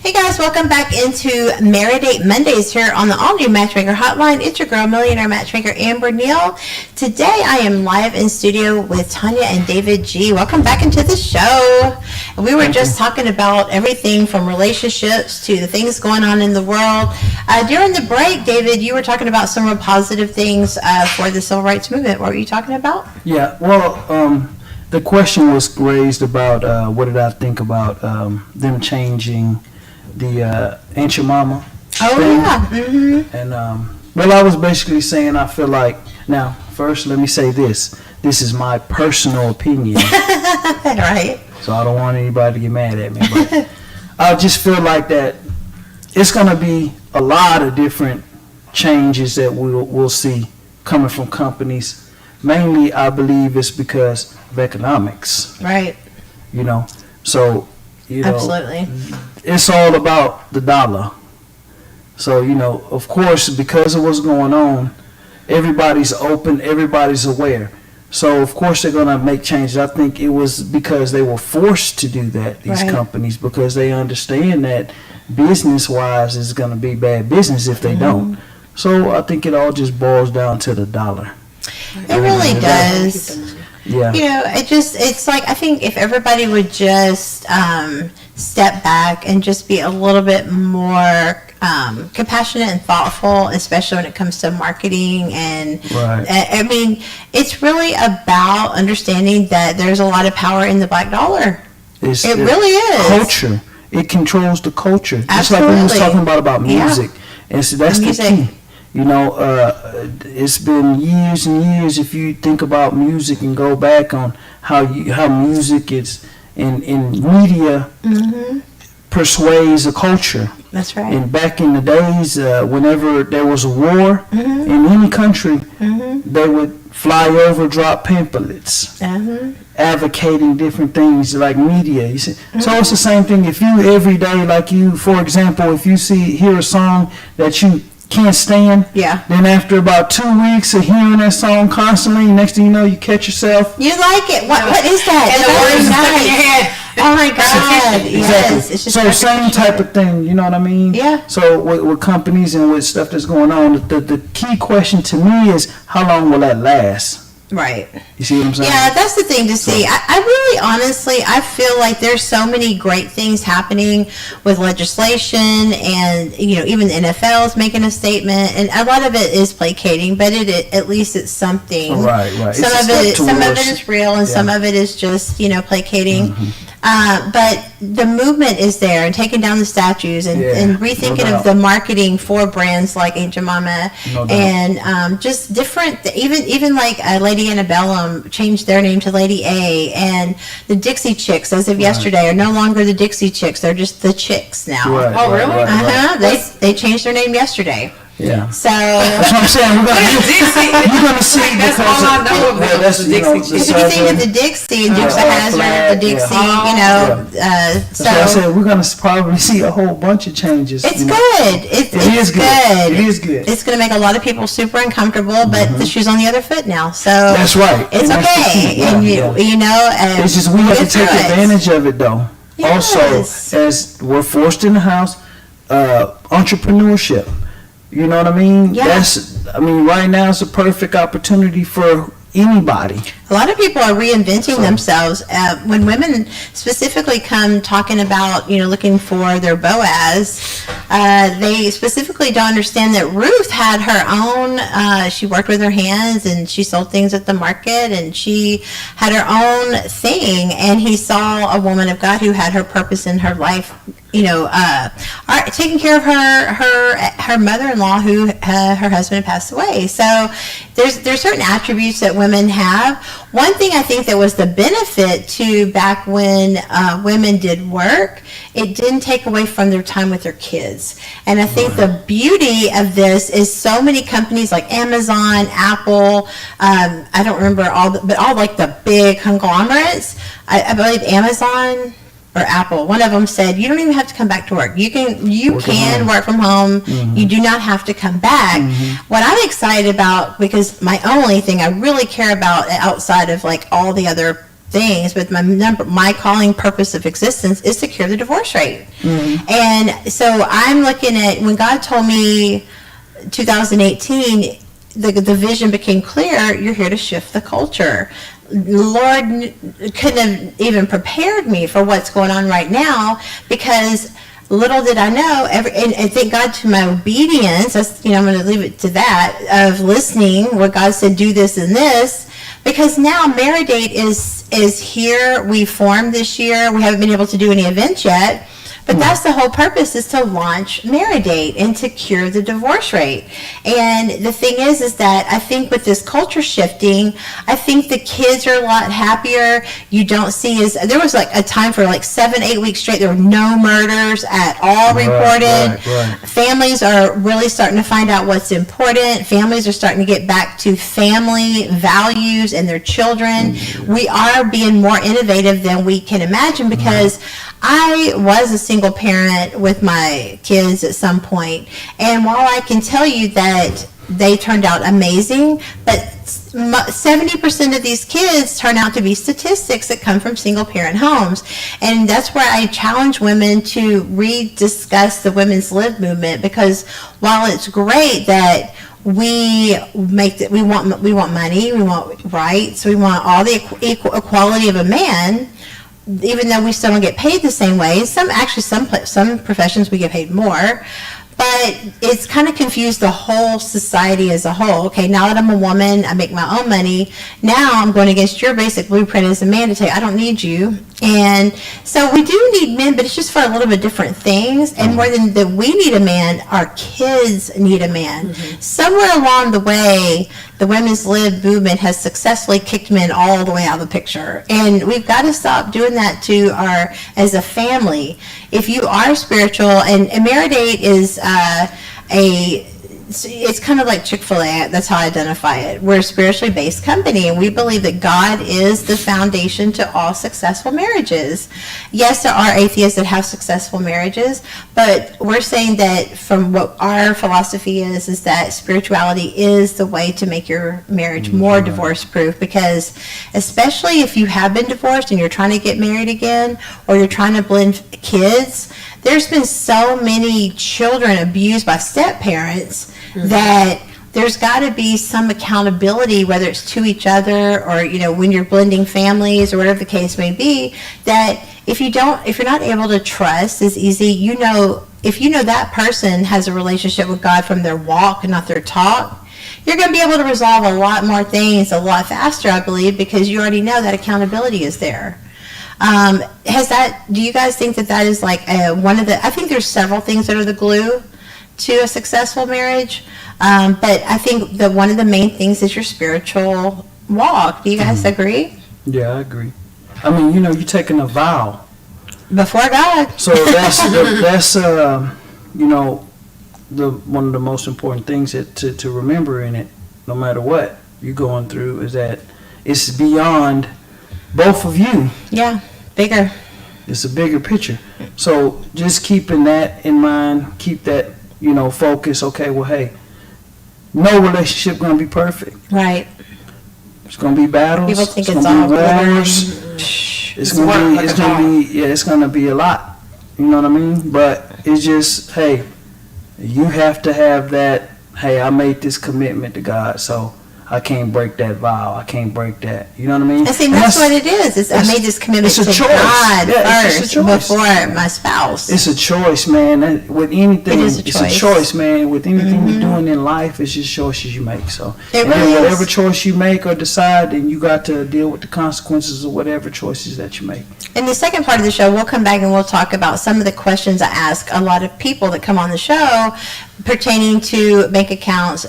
Hey guys, welcome back into Married Date Mondays here on the all-new Matchmaker Hotline. It's your girl, millionaire matchmaker Amber Neal. Today I am live in studio with Tanya and David G. Welcome back into the show. We were just talking about everything from relationships to the things going on in the world. During the break, David, you were talking about some real positive things for the civil rights movement. What were you talking about? Yeah, well, the question was raised about what did I think about them changing the Aunt Your Mama Oh, thing. yeah. Mm-hmm. And, well, I was basically saying I feel like, now, first, let me say this. This is my personal opinion. Right. So I don't want anybody to get mad at me. But I just feel like that it's going to be a lot of different changes that we'll see coming from companies. Mainly, I believe it's because of economics. Right. You know, so, you know. Absolutely. It's all about the dollar. So, you know, of course, because of what's going on, everybody's open, everybody's aware. So, of course, they're going to make changes. I think it was because they were forced to do that, these Right. companies, because they understand that business-wise it's going to be bad business if they don't. So, I think it all just boils down to the dollar. It really does. Yeah. You know, it's like, I think if everybody would just step back and just be a little bit more compassionate and thoughtful, especially when it comes to marketing. And Right. I mean, it's really about understanding that there's a lot of power in the black dollar. It's It the really is. culture. It controls the culture. Just like we was Absolutely. talking about Yeah. music. And so that's the Music. key. You know, it's been years and years. If you think about music and go back on how music is in media persuades a culture. That's right. And back in the days, whenever there was a war in any country, they would fly over, drop pamphlets, advocating different things like media. You see? So it's the same thing. If you every day, like you, for example, if you hear a song that you can't stand, Yeah. then after about 2 weeks of hearing that song constantly, next thing you know, you catch yourself. You like it. What is that? And the It's words very stuck in your nice. head. Oh my God. Exactly. Yes. It's just So same type of thing, you know what I mean? Yeah. So with companies and with stuff that's going on, the key question to me is how long will that last? Right. You see what I'm saying? Yeah, that's the thing to see. I really, honestly, I feel like there's so many great things happening with legislation, and even the NFL is making a statement, and a lot of it is placating, but at least it's something. Right. Some It's of a it, step some of towards- it is real, and some yeah. of it is just placating. But the movement is there, and taking down the statues, and, Yeah, and rethinking no of doubt. the marketing for brands like Angel Mama, No doubt. and just different. Even like Lady Antebellum changed their name to Lady A, and the Dixie Chicks, as of yesterday, are no longer the Dixie Chicks. They're just the Chicks now. Right, Oh, really? right, right. They changed their name yesterday. Yeah. So That's what I'm saying. You're gonna see That's because all I know of them, that's the Dixie Chicks. if you think of the Dixie and Dukes of Hazzard, flag, the Dixie, yeah. That's why I so said we're gonna probably see a whole bunch of changes. it's you know. good. It's is good. good. It is good. It's going to make a lot of people super uncomfortable, but the shoe's on the other foot now, so That's right. it's And that's the okay. key. Yeah, And yeah. It's just we have to take advantage of it though. Yes. Also, as we're forced in the house, entrepreneurship. You know what I mean? Yeah. Right now it's a perfect opportunity for anybody. A lot of people are reinventing themselves. When women specifically come talking about, looking for their Boaz, they specifically don't understand that Ruth had her own, she worked with her hands and she sold things at the market and she had her own thing, and he saw a woman of God who had her purpose in her life, taking care of her mother-in-law who her husband had passed away. So there's certain attributes that women have. One thing I think that was the benefit to back when women did work, it didn't take away from their time with their kids. And I think the beauty of this is so many companies like Amazon, Apple, I don't remember but all like the big conglomerates. I believe Amazon or Apple, one of them said, you don't even have to come back to work. You can work from home. You do not have to come back. What I'm excited about, because my only thing I really care about outside of like all the other things, but my calling purpose of existence is to cure the divorce rate. And so I'm looking at, when God told me 2018, the vision became clear, you're here to shift the culture. Lord couldn't have even prepared me for what's going on right now, because little did I know, and thank God to my obedience, I'm going to leave it to that, of listening what God said, do this and this, because now Meridate is here. We formed this year. We haven't been able to do any events yet, but that's the whole purpose, is to launch Meridate and to cure the divorce rate. And the thing is that I think with this culture shifting, I think the kids are a lot happier. You don't see there was like a time for like 7-8 weeks straight, there were no murders at all reported. Right. Families are really starting to find out what's important. Families are starting to get back to family values and their children. We are being more innovative than we can imagine, because I was a single parent with my kids at some point, and while I can tell you that they turned out amazing, but 70% of these kids turn out to be statistics that come from single parent homes. And that's where I challenge women to rediscuss the women's lib movement, because while it's great that we want money, we want rights, we want all the equality of a man, even though we still don't get paid the same way. Some professions we get paid more, But it's kind of confused the whole society as a whole. Okay, now that I'm a woman, I make my own money. Now I'm going against your basic blueprint as a man to tell you I don't need you. And so we do need men, but it's just for a little bit different things. And more than that we need a man, our kids need a man. Somewhere along the way, the women's lib movement has successfully kicked men all the way out of the picture. And we've got to stop doing that to our, as a family. If you are spiritual, and Meridate is it's kind of like Chick-fil-A, that's how I identify it. We're a spiritually based company, and we believe that God is the foundation to all successful marriages. Yes, there are atheists that have successful marriages, but we're saying that from what our philosophy is that spirituality is the way to make your marriage more divorce-proof, because especially if you have been divorced and you're trying to get married again, or you're trying to blend kids, there's been so many children abused by step-parents that there's got to be some accountability, whether it's to each other or, when you're blending families or whatever the case may be, that if you're not able to trust as easy, if that person has a relationship with God from their walk and not their talk, you're going to be able to resolve a lot more things a lot faster, I believe, because you already know that accountability is there. Do you guys think that is like I think there's several things that are the glue to a successful marriage, but I think that one of the main things is your spiritual walk. Do you guys agree? Yeah, I agree. I mean, you're taking a vow before God. So that's one of the most important things to remember in it, no matter what you're going through, is that it's beyond both of you. Yeah, bigger. It's a bigger picture. So just keeping that in mind, keep that, focus. Okay, well, hey, no relationship going to be perfect. Right. It's going to be battles. People think it's all wars. It's going to be a lot. You know what I mean? But it's just, hey, you have to have that, hey, I made this commitment to God, so I can't break that vow. I can't break that. You know what I mean? And see, that's what it is. I made this commitment to God first before my spouse. It's a choice, man. With anything, it's a choice, man. With anything you're doing in life, it's just choices you make. So, whatever choice you make or decide, then you got to deal with the consequences of whatever choices that you make. In the second part of the show, we'll come back and we'll talk about some of the questions I ask a lot of people that come on the show pertaining to bank accounts,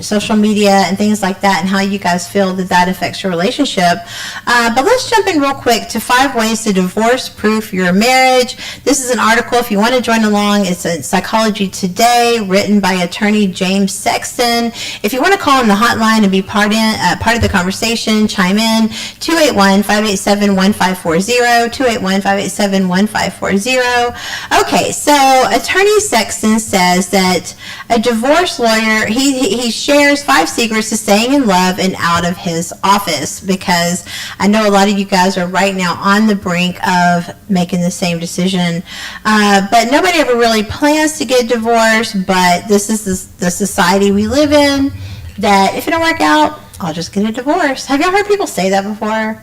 social media, and things like that, and how you guys feel that affects your relationship. But let's jump in real quick to 5 ways to divorce-proof your marriage. This is an article, if you want to join along, it's in Psychology Today, written by attorney James Sexton. If you want to call in the hotline and be part of the conversation, chime in, 281-587-1540, 281-587-1540. Okay, so attorney Sexton says that a divorce lawyer, he shares 5 secrets to staying in love and out of his office, because I know a lot of you guys are right now on the brink of making the same decision, but nobody ever really plans to get divorced. But this is the society we live in, that if it don't work out, I'll just get a divorce. Have y'all heard people say that before?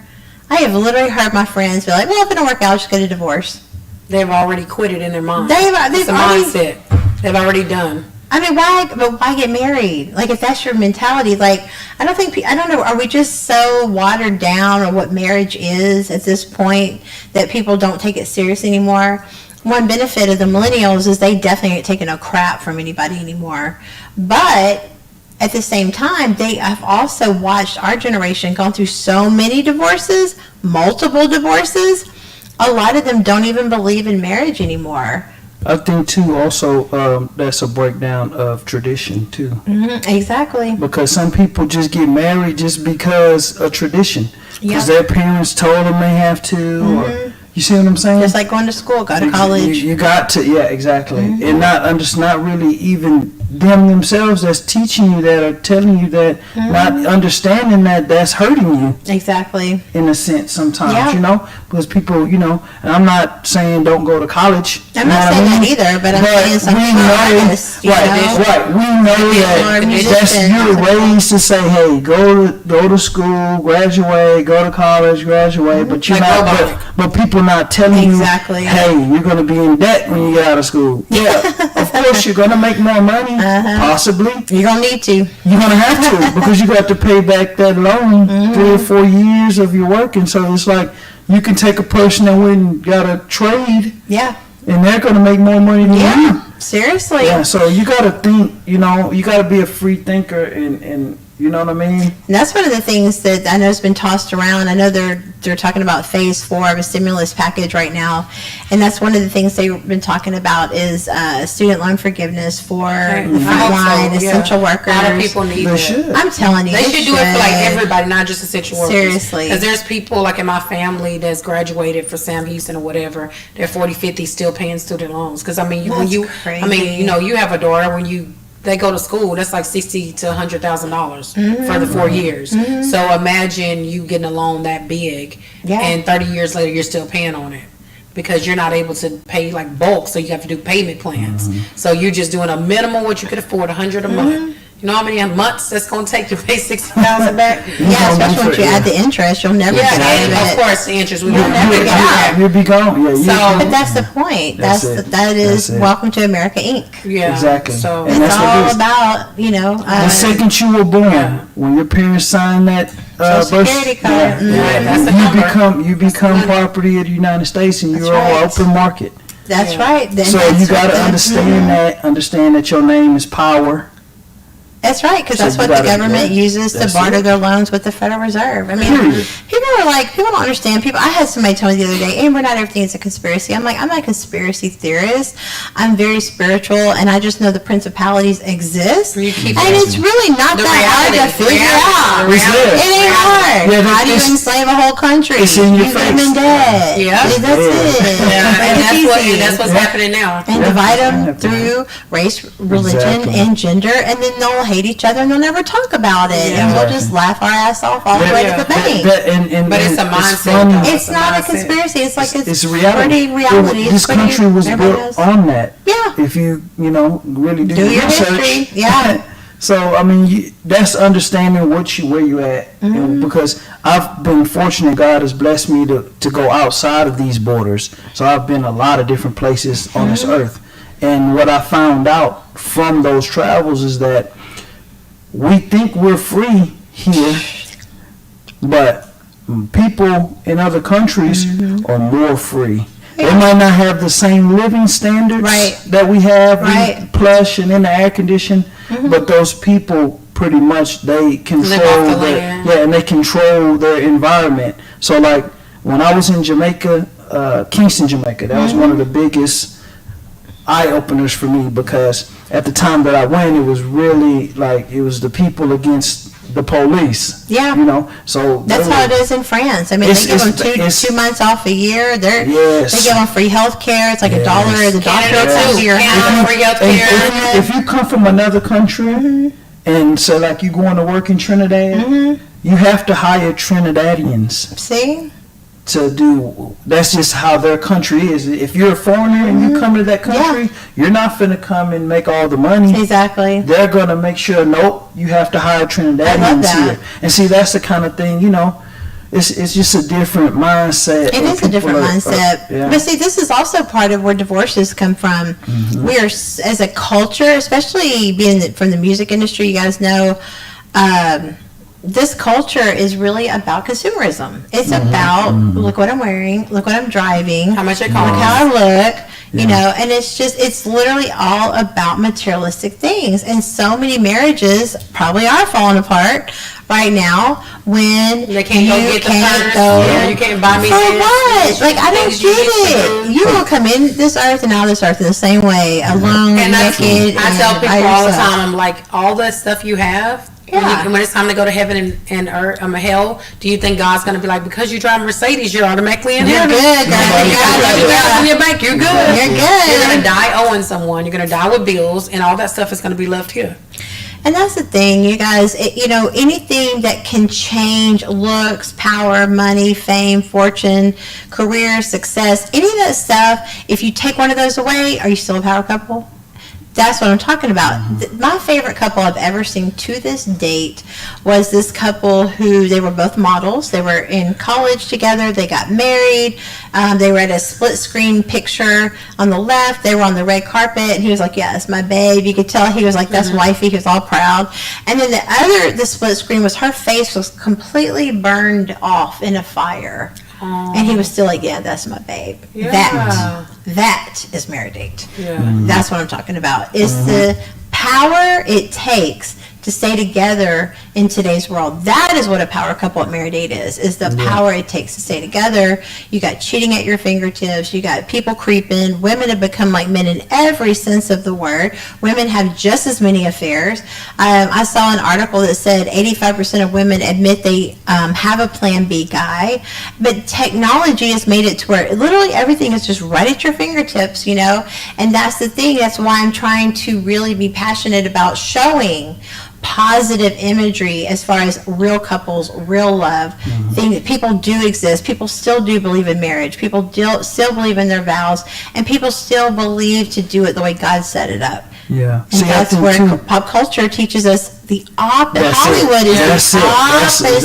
I have literally heard my friends be like, well, if it don't work out, I'll just get a divorce. They've already quit it in their mind. They've mindset. They've already done. I mean, why get married? Like, if that's your mentality, like, I don't know, are we just so watered down on what marriage is at this point that people don't take it serious anymore? One benefit of the millennials is they definitely ain't taking no crap from anybody anymore. But at the same time, they have also watched our generation gone through so many divorces, multiple divorces. A lot of them don't even believe in marriage anymore. I think too, also, that's a breakdown of tradition too. Mm-hmm, exactly. Because some people just get married just because of tradition, because their parents told them they have to, or you see what I'm saying? Just like going to school, go to college. You got to, yeah, exactly. And not really even them themselves that's teaching you that or telling you that, not understanding that that's hurting you. Exactly. In a sense, sometimes, because people, and I'm not saying don't go to college. I'm not saying that either, but I'm saying something honest, right. We know that you're raised to say, hey, go to school, graduate, go to college, graduate, but you're but people not telling you, hey, you're going to be in debt when you get out of school. Yeah, of course, you're gonna make more money. Possibly, You're gonna need to. you're gonna have to because you got to pay back that loan 3 or 4 years of your working. So it's like you can take a person that went and got a trade, Yeah. and they're gonna make more money than you. Yeah. Seriously. Yeah, so you gotta think, you gotta be a free thinker, and you know what I mean? And that's one of the things that I know has been tossed around. I know they're talking about phase 4 of a stimulus package right now, and that's one of the things they've been talking about is student loan forgiveness for the frontline essential workers. A lot of people need They that. should. I'm telling you, They should do it for like everybody, not just essential workers. Seriously. Because there's people like in my family that's graduated for Sam Houston or whatever. They're 40, 50 still paying student loans. Because I mean, That's you crazy. have a daughter they go to school, that's like $60,000 to $100,000 for the 4 years. So imagine you getting a loan that big, Yeah. and 30 years later you're still paying on it because you're not able to pay like bulk, so you have to do payment plans. So you're just doing a minimum what you could afford, $100 a month. You know how many months that's going to take to pay $60,000 back? Yeah, especially once you add the interest, you'll never get out and of of it. course the interest we You'll never get out. You'll be gone. Yeah, So- But that's the point. That's That it. is That's it. Welcome to America Inc. Yeah, Exactly. So And It's that's what it all is. about, The second you were born, when your parents signed that Social birth, Security card. that's the number. you become property of the United States, and you're right. on open market. That's right. Then So that's you got to what the- understand that your name is power. That's right, because So that's you what gotta- the government uses to that's barter it. their loans with the Federal Reserve. I mean, Period. people don't understand. I had somebody tell me the other day, Amber, not everything is a conspiracy. I'm like, I'm not a conspiracy theorist. I'm very spiritual, and I just know the principalities exist. You keep And it's really not The that hard to reality, figure out. It's there. It ain't hard. Yeah, How do you it's- enslave a whole country? it's in your You put them face. in debt. Yeah. That's Yeah. it. and It's that's easy. what's happening now. And divide them through race, religion, Exactly. and gender, and then they'll hate each other and they'll never talk about it, and we'll just laugh our ass off all the way to the bank. But it's a mindset, funny. though. It's not a mindset. conspiracy. It's like It's reality. pretty reality. This It's pretty- country was everybody built knows. on that. Yeah. If you really do your research. history, yeah. So I mean, that's understanding where you at, and because I've been fortunate. God has blessed me to go outside of these borders. So I've been a lot of different places on this earth, and what I found out from those travels is that we think we're free here, but people in other countries are more free. They might not have the same living standards Right. that we have, Right. plush and in the air condition, but those people pretty much they control off the their, land. and they control their environment. So like when I was in Jamaica, Kingston, Jamaica, that was one of the biggest eye openers for me, because at the time that I went, it was really like it was the people against the police. Yeah. So That's they how were- it is in France. I mean, It's- they give them it's- 2 months off a year. They Yes. give them free health care. It's like Yes. $1. The doctor Canada comes too. to your Canada house. free health And care. if you come from another country and so like you going to work in Trinidad, you have to hire Trinidadians See? to do. That's just how their country is. If you're a foreigner and you come to that country, you're not finna come and make all the money. Exactly. They're gonna make sure, nope, you have to hire Trinidadians that. here. And see, that's the kind of thing, it's just a different mindset. It is a different mindset. But see, this is also part of where divorces come from. We are, as a culture, especially being from the music industry, you guys know, this culture is really about consumerism. It's about, look what I'm wearing, look what I'm driving, How much it look costs. how I look, and it's literally all about materialistic things. And so many marriages probably are falling apart right now when They can't go you get the can't purse. go. Yeah, you can't buy me For this. what? Like, I don't Things you get used to it. do. You will come in this earth and out of this earth in the same way, alone, And naked, I tell and people by all the yourself. time, I'm like, all the stuff you have, Yeah. when it's time to go to heaven and earth, hell, do you think God's going to be like, because you drive a Mercedes, you're automatically in You're heaven? good, girl. You got You're $1,000 good. in your bank, you're good. You're good. You're going to die owing someone. You're going to die with bills, and all that stuff is going to be left here. And that's the thing, you guys, anything that can change looks, power, money, fame, fortune, career, success, any of that stuff, if you take one of those away, are you still a power couple? That's what I'm talking about. My favorite couple I've ever seen to this date was this couple who, they were both models. They were in college together. They got married. They were at a split screen picture on the left. They were on the red carpet, and he was like, yeah, that's my babe. You could tell he was like, that's wifey. He was all proud. And then the split screen was her face was completely burned off in a fire. And he was still like, yeah, that's my babe. Yeah. That is married date. Yeah. That's what I'm talking about. It's the power it takes to stay together in today's world. That is what a power couple at married date is the power it takes to stay together. You got cheating at your fingertips. You got people creeping. Women have become like men in every sense of the word. Women have just as many affairs. I saw an article that said 85% of women admit they have a plan B guy, but technology has made it to where literally everything is just right at your fingertips, you know? And that's the thing. That's why I'm trying to really be passionate about showing positive imagery as far as real couples, real love. Things that people do exist. People still do believe in marriage. People still believe in their vows, and people still believe to do it the way God set it up. Yeah. And that's where pop culture teaches us the opposite. Hollywood is the opposite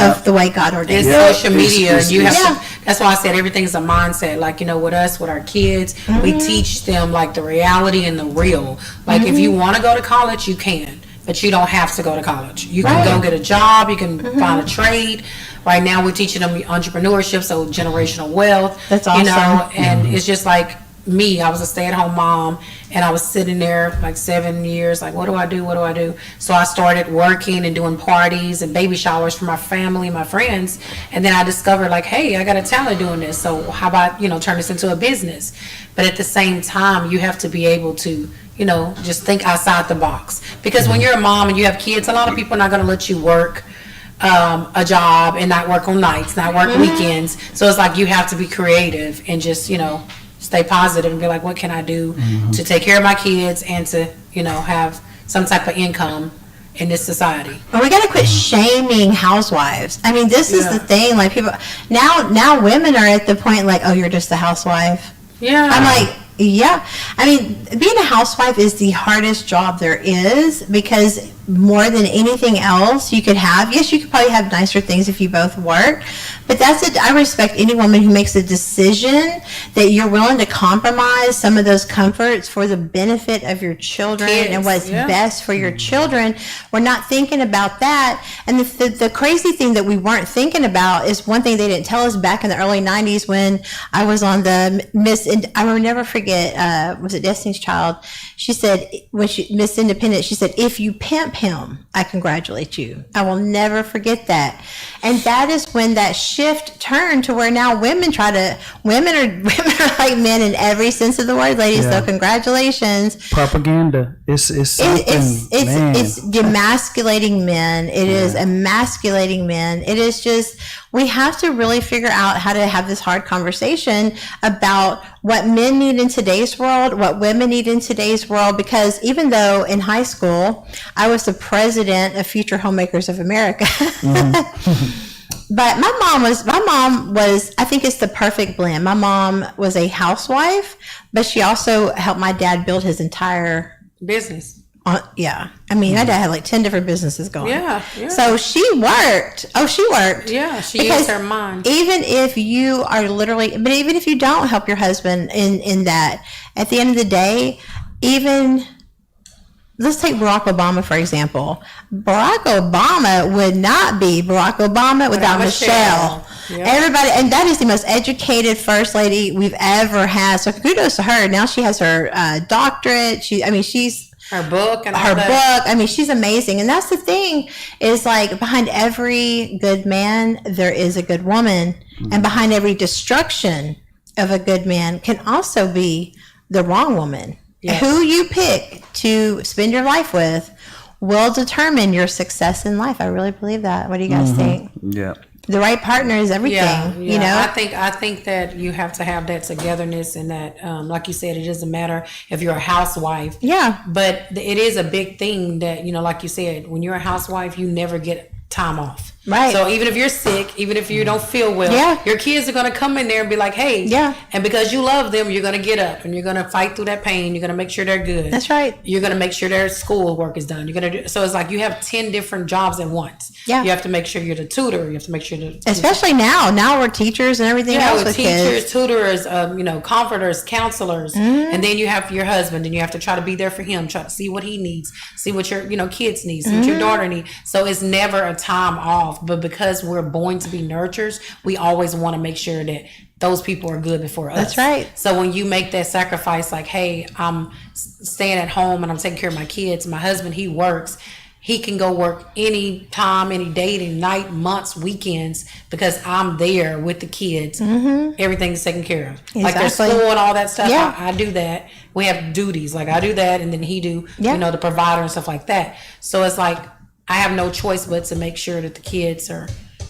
of the way God ordained. It's social media, and you have to. That's why I said everything's a mindset. Like, you know, with us, with our kids, we teach them like the reality and the real. Like, if you want to go to college, you can, but you don't have to go to college. You can go get a job. You can find a trade. Right now, we're teaching them entrepreneurship, so generational wealth. That's awesome. You know, and it's just like me. I was a stay-at-home mom, and I was sitting there like 7 years, like, what do I do? What do I do? So I started working and doing parties and baby showers for my family, my friends, and then I discovered like, hey, I got a talent doing this. So how about, you know, turn this into a business? But at the same time, you have to be able to, you know, just think outside the box. Because when you're a mom and you have kids, a lot of people are not going to let you work a job and not work on nights, not work weekends. So it's like you have to be creative and just, you know, stay positive and be like, what can I do to take care of my kids and to, you know, have some type of income in this society. But we got to quit shaming housewives. I mean, this is the thing. Like, people now women are at the point like, oh, you're just a housewife. Yeah. I'm like, yeah. I mean, being a housewife is the hardest job there is, because more than anything else you could have, yes, you could probably have nicer things if you both work, but that's it. I respect any woman who makes a decision that you're willing to compromise some of those comforts for the benefit of your children and what's best for your children. We're not thinking about that. And the crazy thing that we weren't thinking about is one thing they didn't tell us back in the early 90s when I was on the I will never forget, was it Destiny's Child? She said, when Miss Independent, she said, if you pimp him, I congratulate you. I will never forget that. And that is when that shift turned to where now women are like men in every sense of the word, ladies. So congratulations. Propaganda. It's demasculating men. It is emasculating men. It is just, we have to really figure out how to have this hard conversation about what men need in today's world, what women need in today's world, because even though in high school I was the president of Future Homemakers of America, but my mom was, I think it's the perfect blend. My mom was a housewife, but she also helped my dad build his entire business. Yeah. I mean, my dad had like 10 different businesses going. Yeah. So she worked. Oh, she worked. Yeah, she used her mind. Even if you are literally, but even if you don't help your husband in that, at the end of the day, let's take Barack Obama, for example. Barack Obama would not be Barack Obama without Michelle. Yep. Everybody, and that is the most educated first lady we've ever had. So kudos to her. Now she has her doctorate. She's her book and her book. I mean, she's amazing. And that's the thing, is like behind every good man there is a good woman, and behind every destruction of a good man can also be the wrong woman. Yes. Who you pick to spend your life with will determine your success in life. I really believe that. What do you guys think? Yeah. The right partner is everything. Yeah. You know, I think that you have to have that togetherness, and that, like you said, it doesn't matter if you're a housewife. Yeah. But it is a big thing that, you know, like you said, when you're a housewife, you never get time off. Right. So even if you're sick, even if you don't feel well, your kids are going to come in there and be like, hey. Yeah. And because you love them, you're going to get up and you're going to fight through that pain. You're going to make sure they're good. That's right. You're going to make sure their school work is done. You're going to do, so it's like you have 10 different jobs at once. Yeah. You have to make sure you're the tutor. You have to make sure that. Especially now we're teachers and everything else with teachers, kids. tutors, comforters, counselors, and then you have your husband, and you have to try to be there for him, try to see what he needs, see what your kids need, see what your daughter needs. So it's never a time off, but because we're born to be nurturers, we always want to make sure that those people are good before us. That's right. So when you make that sacrifice, like, hey, I'm staying at home and I'm taking care of my kids, my husband, he works. He can go work any time, any day, any night, months, weekends, because I'm there with the kids. Everything's taken care of. Exactly. Like their school and all that stuff. Yeah. I do that. We have duties. Like I do that, and then he do, the provider and stuff like that. So it's like I have no choice but to make sure that the kids are,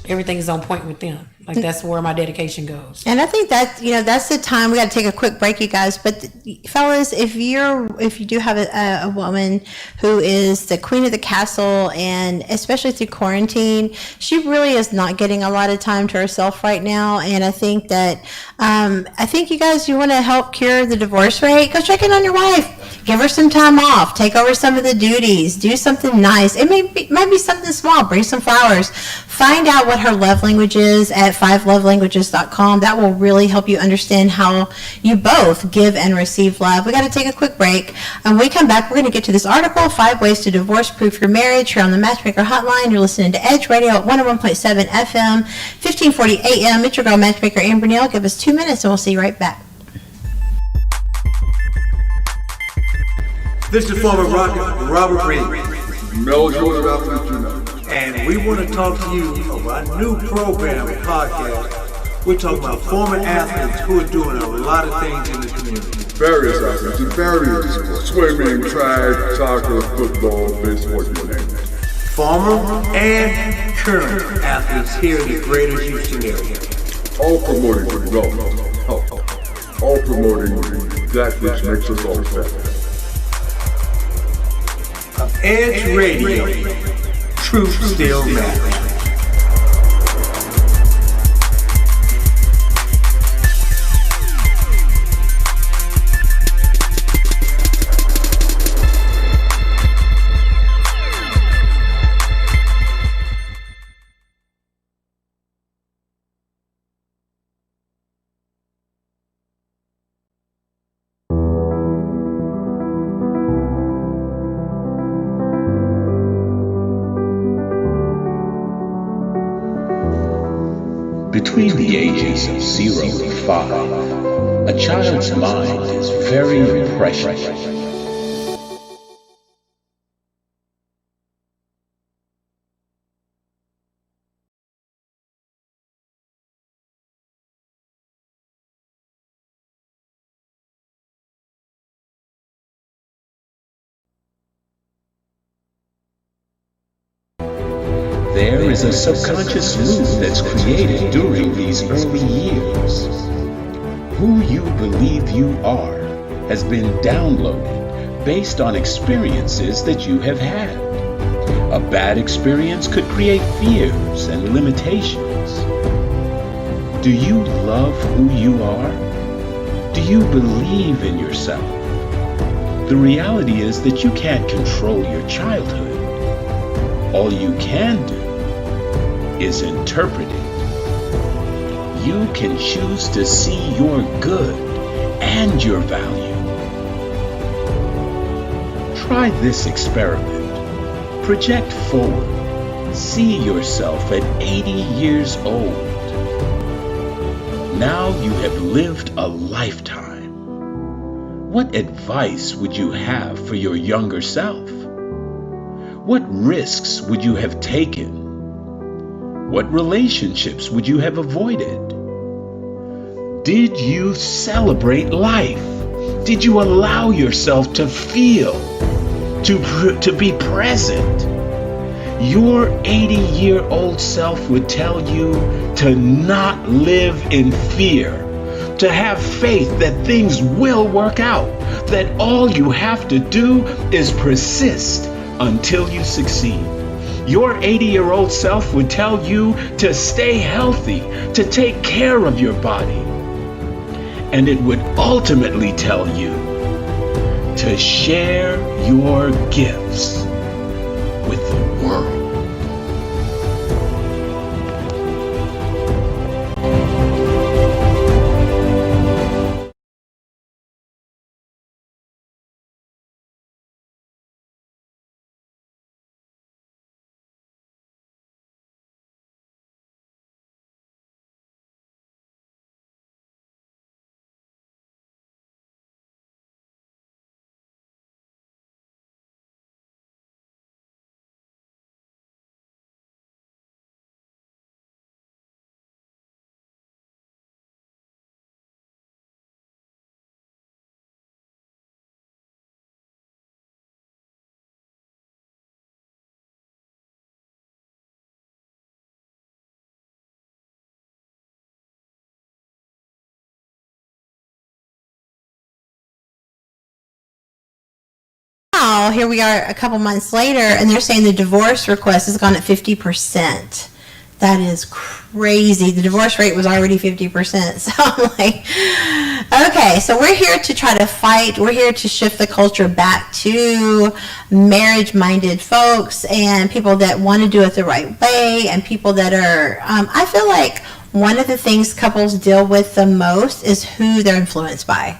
everything is on point with them. Like that's where my dedication goes. And I think that that's the time we got to take a quick break, you guys. But fellas, if you do have a woman who is the queen of the castle, and especially through quarantine, she really is not getting a lot of time to herself right now. And I think that you guys, you want to help cure the divorce rate. Go check in on your wife. Give her some time off. Take over some of the duties. Do something nice. It might be something small. Bring some flowers. Find out what her love language is at 5lovelanguages.com. That will really help you understand how you both give and receive love. We got to take a quick break. When we come back, we're going to get to this article, 5 Ways to Divorce-Proof Your Marriage, here on the Matchmaker Hotline. You're listening to Edge Radio at 101.7 FM, 1540 AM. It's your girl, Matchmaker Amber Neal. Give us 2 minutes and we'll see you right back. This is former Rocket Robert Reed. Mel Jordan after tonight. And we want to talk to you about a new program and podcast. We're talking about former athletes who are doing a lot of things in the community. Various athletes in various sports. Swimming, track, soccer, football, baseball, you name it. Former and current athletes here in the greater Houston area. All promoting health. All promoting that which makes us all better. Edge Radio. Truth still matters. Between the ages of 0 to 5, a child's mind is very impressionable. There is a subconscious loop that's created during these early years. Who you believe you are has been downloaded based on experiences that you have had. A bad experience could create fears and limitations. Do you love who you are? Do you believe in yourself? The reality is that you can't control your childhood. All you can do is interpret it. You can choose to see your good and your value. Try this experiment. Project forward. See yourself at 80 years old. Now you have lived a lifetime. What advice would you have for your younger self? What risks would you have taken? What relationships would you have avoided? Did you celebrate life? Did you allow yourself to feel, to be present? Your 80-year-old self would tell you to not live in fear, to have faith that things will work out, that all you have to do is persist until you succeed. Your 80-year-old self would tell you to stay healthy, to take care of your body. And it would ultimately tell you to share your gifts with the world. Now, here we are a couple months later, and they're saying the divorce request has gone at 50%. That is crazy. The divorce rate was already 50%. So I'm like, okay, so we're here to try to fight. We're here to shift the culture back to marriage-minded folks and people that want to do it the right way, and people that are, I feel like one of the things couples deal with the most is who they're influenced by.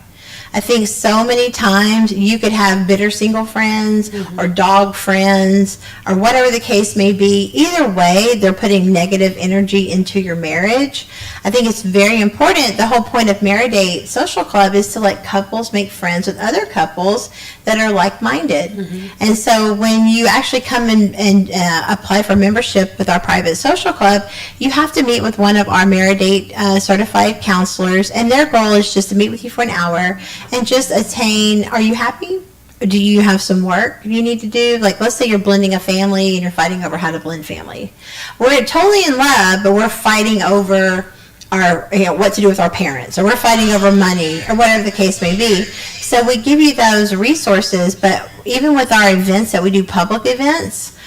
I think so many times you could have bitter single friends or dog friends or whatever the case may be. Either way, they're putting negative energy into your marriage. I think it's very important. The whole point of Married Social Club is to let couples make friends with other couples that are like-minded. And so when you actually come and apply for membership with our private social club, you have to meet with one of our Married certified counselors, and their goal is just to meet with you for an hour and just attain, are you happy? Do you have some work you need to do? Like, let's say you're blending a family and you're fighting over how to blend family. We're totally in love, but we're fighting over our, what to do with our parents, or we're fighting over money, or whatever the case may be. So we give you those resources, but even with our events that we do, public events,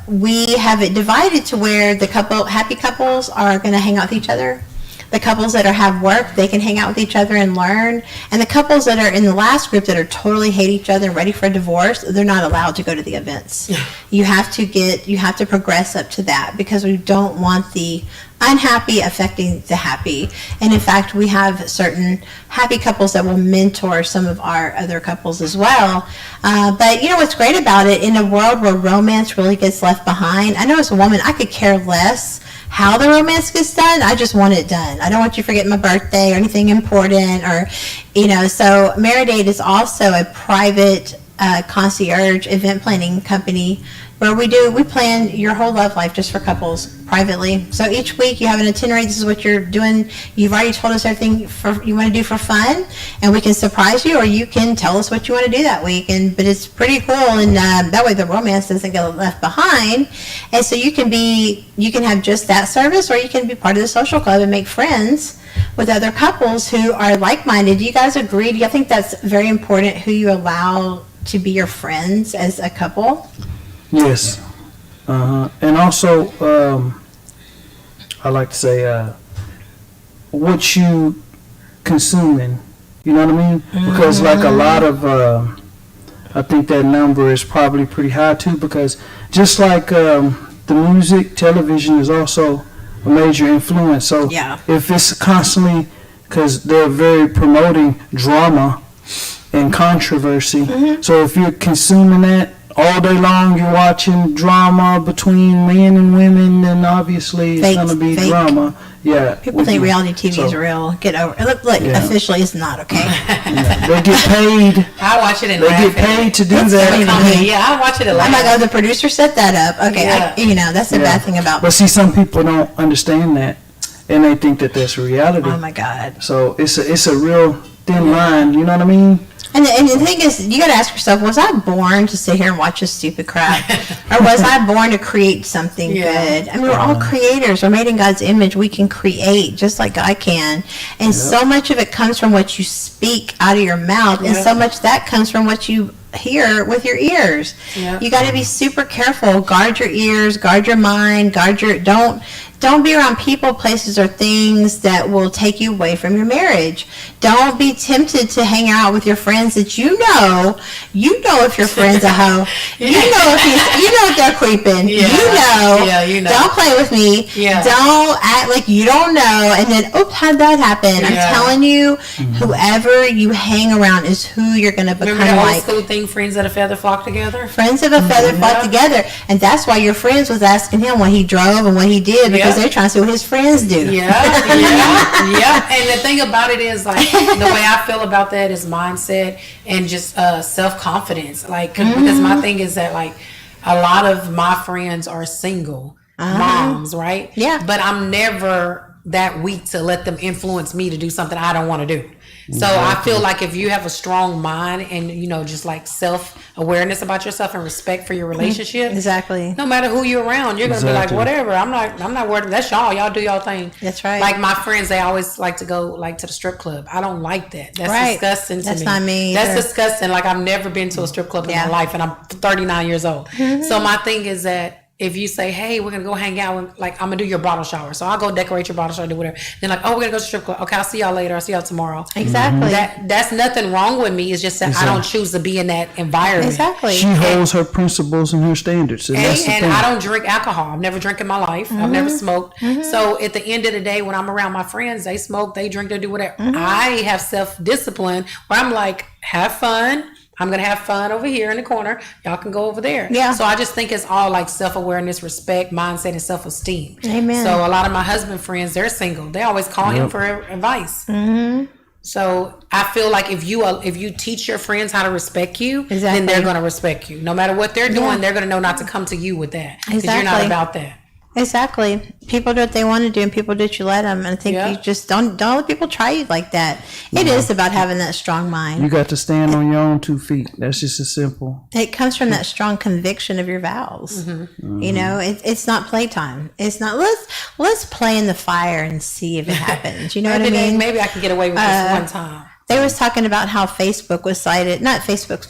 we have it divided to where the happy couples are going to hang out with each other. The couples that have work, they can hang out with each other and learn. And the couples that are in the last group that are totally hate each other and ready for a divorce, they're not allowed to go to the events. You have to progress up to that, because we don't want the unhappy affecting the happy. And in fact, we have certain happy couples that will mentor some of our other couples as well. But you know what's great about it, in a world where romance really gets left behind, I know as a woman, I could care less how the romance gets done. I just want it done. I don't want you to forget my birthday or anything important, or, so Married is also a private concierge event planning company where we plan your whole love life just for couples privately. So each week you have an itinerary. This is what you're doing. You've already told us everything you want to do for fun, and we can surprise you, or you can tell us what you want to do that week. But it's pretty cool, and that way the romance doesn't get left behind. And so you can have just that service, or you can be part of the social club and make friends with other couples who are like-minded. Do you guys agree? Do you think that's very important, who you allow to be your friends as a couple? Yes. And also, I like to say, what you consuming, you know what I mean? Because like a lot of, I think that number is probably pretty high too, because just like the music, television is also a major influence. So if it's constantly, because they're very promoting drama and controversy, so if you're consuming that all day long, you're watching drama between men and women, then obviously it's going to be drama. Yeah. People think reality TV is real. Get over it. Look, officially it's not, okay? They get paid. I watch it and They get paid to do that. Yeah, I watch it a lot. I'm like, oh, the producer set that up. Okay, that's the bad thing about. But see, some people don't understand that, and they think that that's reality. Oh my God. So it's a real thin line. You know what I mean? And the thing is, you got to ask yourself, was I born to sit here and watch this stupid crap? Or was I born to create something good? I mean, we're all creators. We're made in God's image. We can create just like God can. And so much of it comes from what you speak out of your mouth. And so much that comes from what you hear with your ears. Yeah. You got to be super careful. Guard your ears, guard your mind, don't be around people, places, or things that will take you away from your marriage. Don't be tempted to hang out with your friends that you know if your friend's a hoe. You know if they're creeping. Yeah. You know. Don't play with me. Yeah. Don't act like you don't know. And then, oops, how'd that happen? Yeah. I'm telling you, whoever you hang around is who you're going to become. Remember the like. old school thing, friends of a feather flock together? Friends of a feather flock together. And that's why your friends was asking him what he drove and what he did, because they're trying to see what his friends do. Yeah. And the thing about it is, like, the way I feel about that is mindset and just self-confidence. Like, because my thing is that, like, a lot of my friends are single moms, right? Yeah. But I'm never that weak to let them influence me to do something I don't want to do. So I feel like if you have a strong mind and, you know, just like self-awareness about yourself and respect for your relationship. Exactly. No matter who you're around, you're going to be like, whatever. I'm not worried. That's y'all do y'all thing. That's right. Like my friends, they always like to go like to the strip club. I don't like that. That's disgusting to me. That's not me That's either. disgusting. Like I've never been to a strip club in my life and I'm 39 years old. So my thing is that if you say, hey, we're going to go hang out, and, like, I'm going to do your bottle shower. So I'll go decorate your bottle shower, do whatever. Then like, oh, we're going to go to the strip club. Okay, I'll see y'all later. I'll see y'all tomorrow. Exactly. That's nothing wrong with me. It's just that I don't choose to be in that environment. Exactly. She holds her principles and her standards. And I don't drink alcohol. I've never drank in my life. I've never smoked. So at the end of the day, when I'm around my friends, they smoke, they drink, they do whatever. I have self-discipline where I'm like, have fun. I'm going to have fun over here in the corner. Y'all can go over there. Yeah. So I just think it's all like self-awareness, respect, mindset, and self-esteem. Amen. So a lot of my husband friends, they're single. They always call him for advice. So I feel like if you teach your friends how to respect you, then they're going to respect you. No matter what they're doing, they're going to know not to come to you with that. Because you're not about that. Exactly. People do what they want to do, and people do what you let them. And I think you just don't let people try you like that. It is about having that strong mind. You got to stand on your own 2 feet. That's just as simple. It comes from that strong conviction of your vows. You know, it's not playtime. It's not let's play in the fire and see if it happens. You know what I mean? Maybe I can get away with this one time. They was talking about how Facebook was cited, not Facebook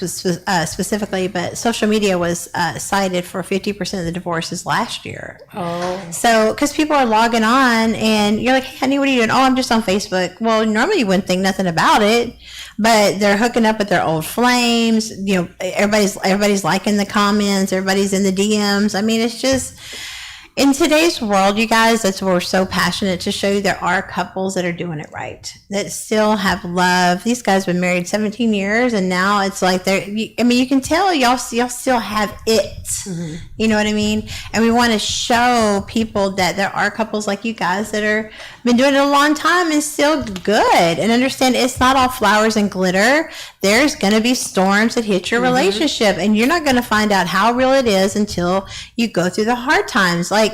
specifically, but social media was cited for 50% of the divorces last year. Oh. So, because people are logging on and you're like, hey, honey, what are you doing? Oh, I'm just on Facebook. Well, normally you wouldn't think nothing about it, but they're hooking up with their old flames. You know, everybody's liking the comments. Everybody's in the DMs. I mean, it's just... In today's world, you guys, that's why we're so passionate to show you there are couples that are doing it right, that still have love. These guys have been married 17 years, and now it's like you can tell y'all still have it. You know what I mean? And we want to show people that there are couples like you guys that are been doing it a long time and still good, and understand it's not all flowers and glitter. There's going to be storms that hit your relationship, and you're not going to find out how real it is until you go through the hard times. Like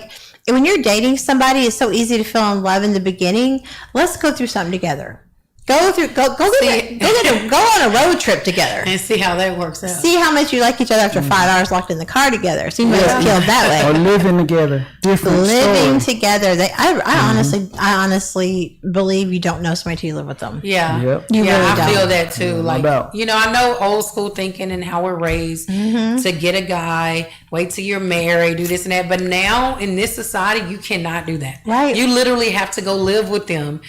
when you're dating somebody, it's so easy to fall in love in the beginning. Let's go through something together. Go on a road trip together and see how that works out. See how much you like each other after 5 hours locked in the car together. See, you guys killed that way. Or living together, living together. I honestly believe you don't know somebody till you live with them. Yeah, you really I don't. feel that too. Like I know old school thinking and how we're raised to get a guy, wait till you're married, do this and that. But now in this society, you cannot do that. Right? You literally have to go live with them.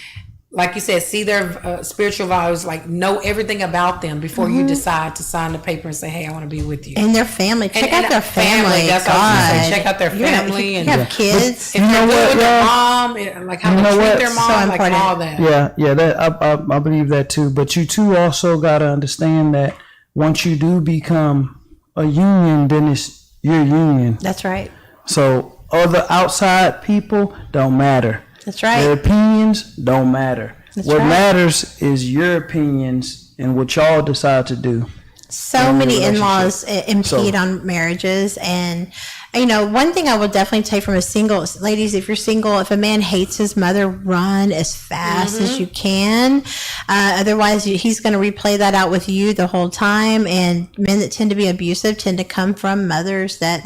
Like you said, see their spiritual values, like know everything about them before you decide to sign the paper and say, hey, I want to be with you. And their family. Check out their family. That's what I was say. Check out their family. And have kids. If they're good with their mom, like how they treat their mom, so like all that. Yeah, that I believe that too. But you too also got to understand that once you do become a union, then it's your union. That's right. So other outside people don't matter. That's right. Their opinions don't matter. What matters is your opinions and what y'all decide to do. So many in-laws impede on marriages. And, one thing I will definitely take from a single, ladies, if you're single, if a man hates his mother, run as fast as you can. Otherwise, he's going to replay that out with you the whole time. And men that tend to be abusive tend to come from mothers that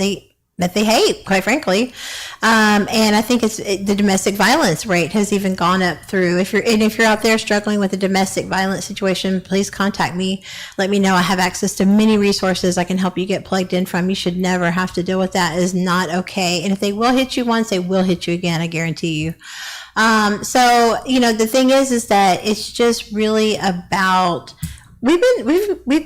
that they hate, quite frankly. And I think the domestic violence rate has even gone up through. If you're out there struggling with a domestic violence situation, please contact me. Let me know. I have access to many resources I can help you get plugged in from. You should never have to deal with that. It is not okay. And if they will hit you once, they will hit you again. I guarantee you. So, the thing is that it's just really about, we've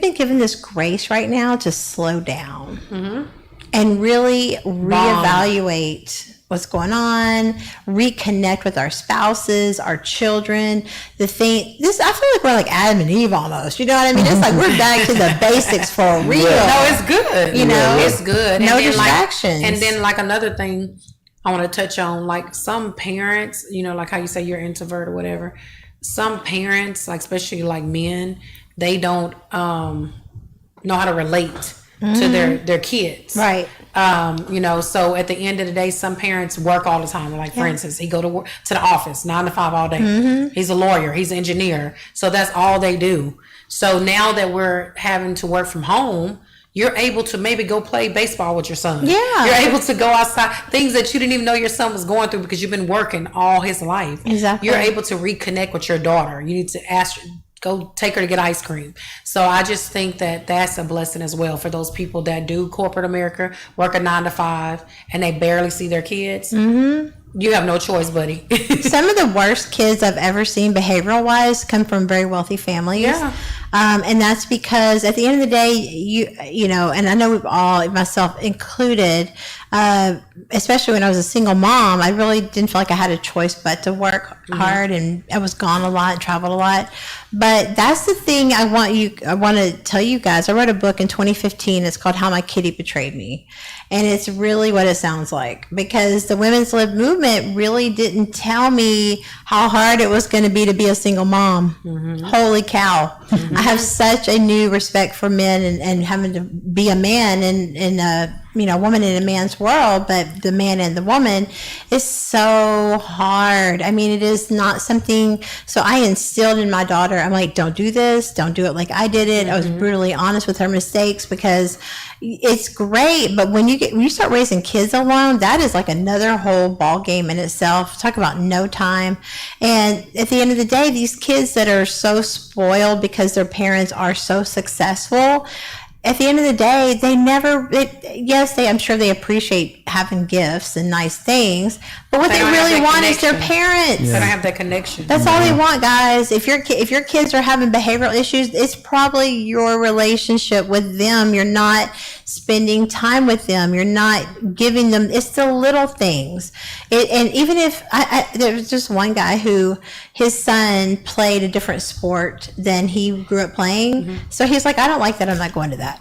been given this grace right now to slow down. And really reevaluate what's going on, reconnect with our spouses, our children. I feel like we're like Adam and Eve almost. You know what I mean? It's like we're back to the basics for real. No, it's good. It's good. No distractions. And then another thing I want to touch on, like some parents, like how you say you're introvert or whatever. Some parents, like especially like men, they don't know how to relate to their kids. Right. So at the end of the day, some parents work all the time. Like, for instance, he go to work, to the office 9 to 5 all day. He's a lawyer. He's an engineer. So that's all they do. So now that we're having to work from home, you're able to maybe go play baseball with your son. Yeah. You're able to go outside, things that you didn't even know your son was going through because you've been working all his life. Exactly. You're able to reconnect with your daughter. You need to go take her to get ice cream. So I just think that that's a blessing as well for those people that do corporate America, work a 9 to 5, and they barely see their kids. You have no choice, buddy. Some of the worst kids I've ever seen behavioral wise come from very wealthy families. Yeah. And that's because at the end of the day, you know, and I know we've all, myself included, especially when I was a single mom, I really didn't feel like I had a choice but to work hard, and I was gone a lot, traveled a lot. But that's the thing I want to tell you guys. I wrote a book in 2015. It's called How My Kitty Betrayed Me. And it's really what it sounds like, because the women's lib movement really didn't tell me how hard it was going to be a single mom. Holy cow. I have such a new respect for men and having to be a man and a woman in a man's world, but the man and the woman is so hard. I mean, it is not something. So I instilled in my daughter, I'm like, don't do this, don't do it like I did it. I was brutally honest with her mistakes, because it's great, but when you start raising kids alone, that is like another whole ball game in itself. Talk about no time. And at the end of the day, these kids that are so spoiled because their parents are so successful, at the end of the day, I'm sure they appreciate having gifts and nice things, but what they really want is their parents. They don't have that connection. That's all they want, guys. If your kids are having behavioral issues, it's probably your relationship with them. You're not spending time with them. You're not giving them. It's the little things. And even if there was just one guy who his son played a different sport than he grew up playing, so he's like, I don't like that. I'm not going to that.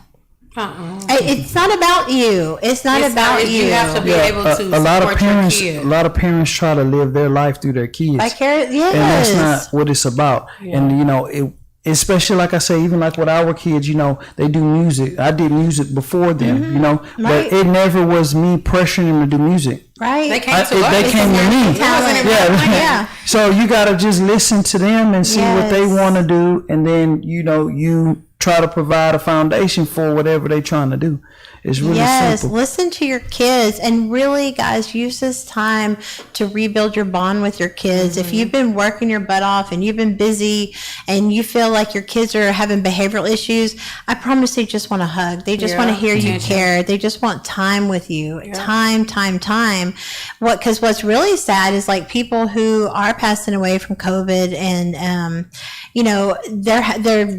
It's not about you. It's not about you. You have to be able to a lot of support parents, your kid. A lot of parents try to live their life through their kids. Yes. And that's not what it's about. Yeah. And especially like I say, even like with our kids, they do music. I did music before them, but it never was me pressuring them to do music. Right. They came to us. They came to me. Yeah. So you got to just listen to them and see what they want to do, and then you try to provide a foundation for whatever they're trying to do. It's really simple. Listen to your kids, and really, guys, use this time to rebuild your bond with your kids. If you've been working your butt off and you've been busy and you feel like your kids are having behavioral issues, I promise they just want a hug. They just want to hear you care. They just want time with you. Time. Because what's really sad is like people who are passing away from COVID, and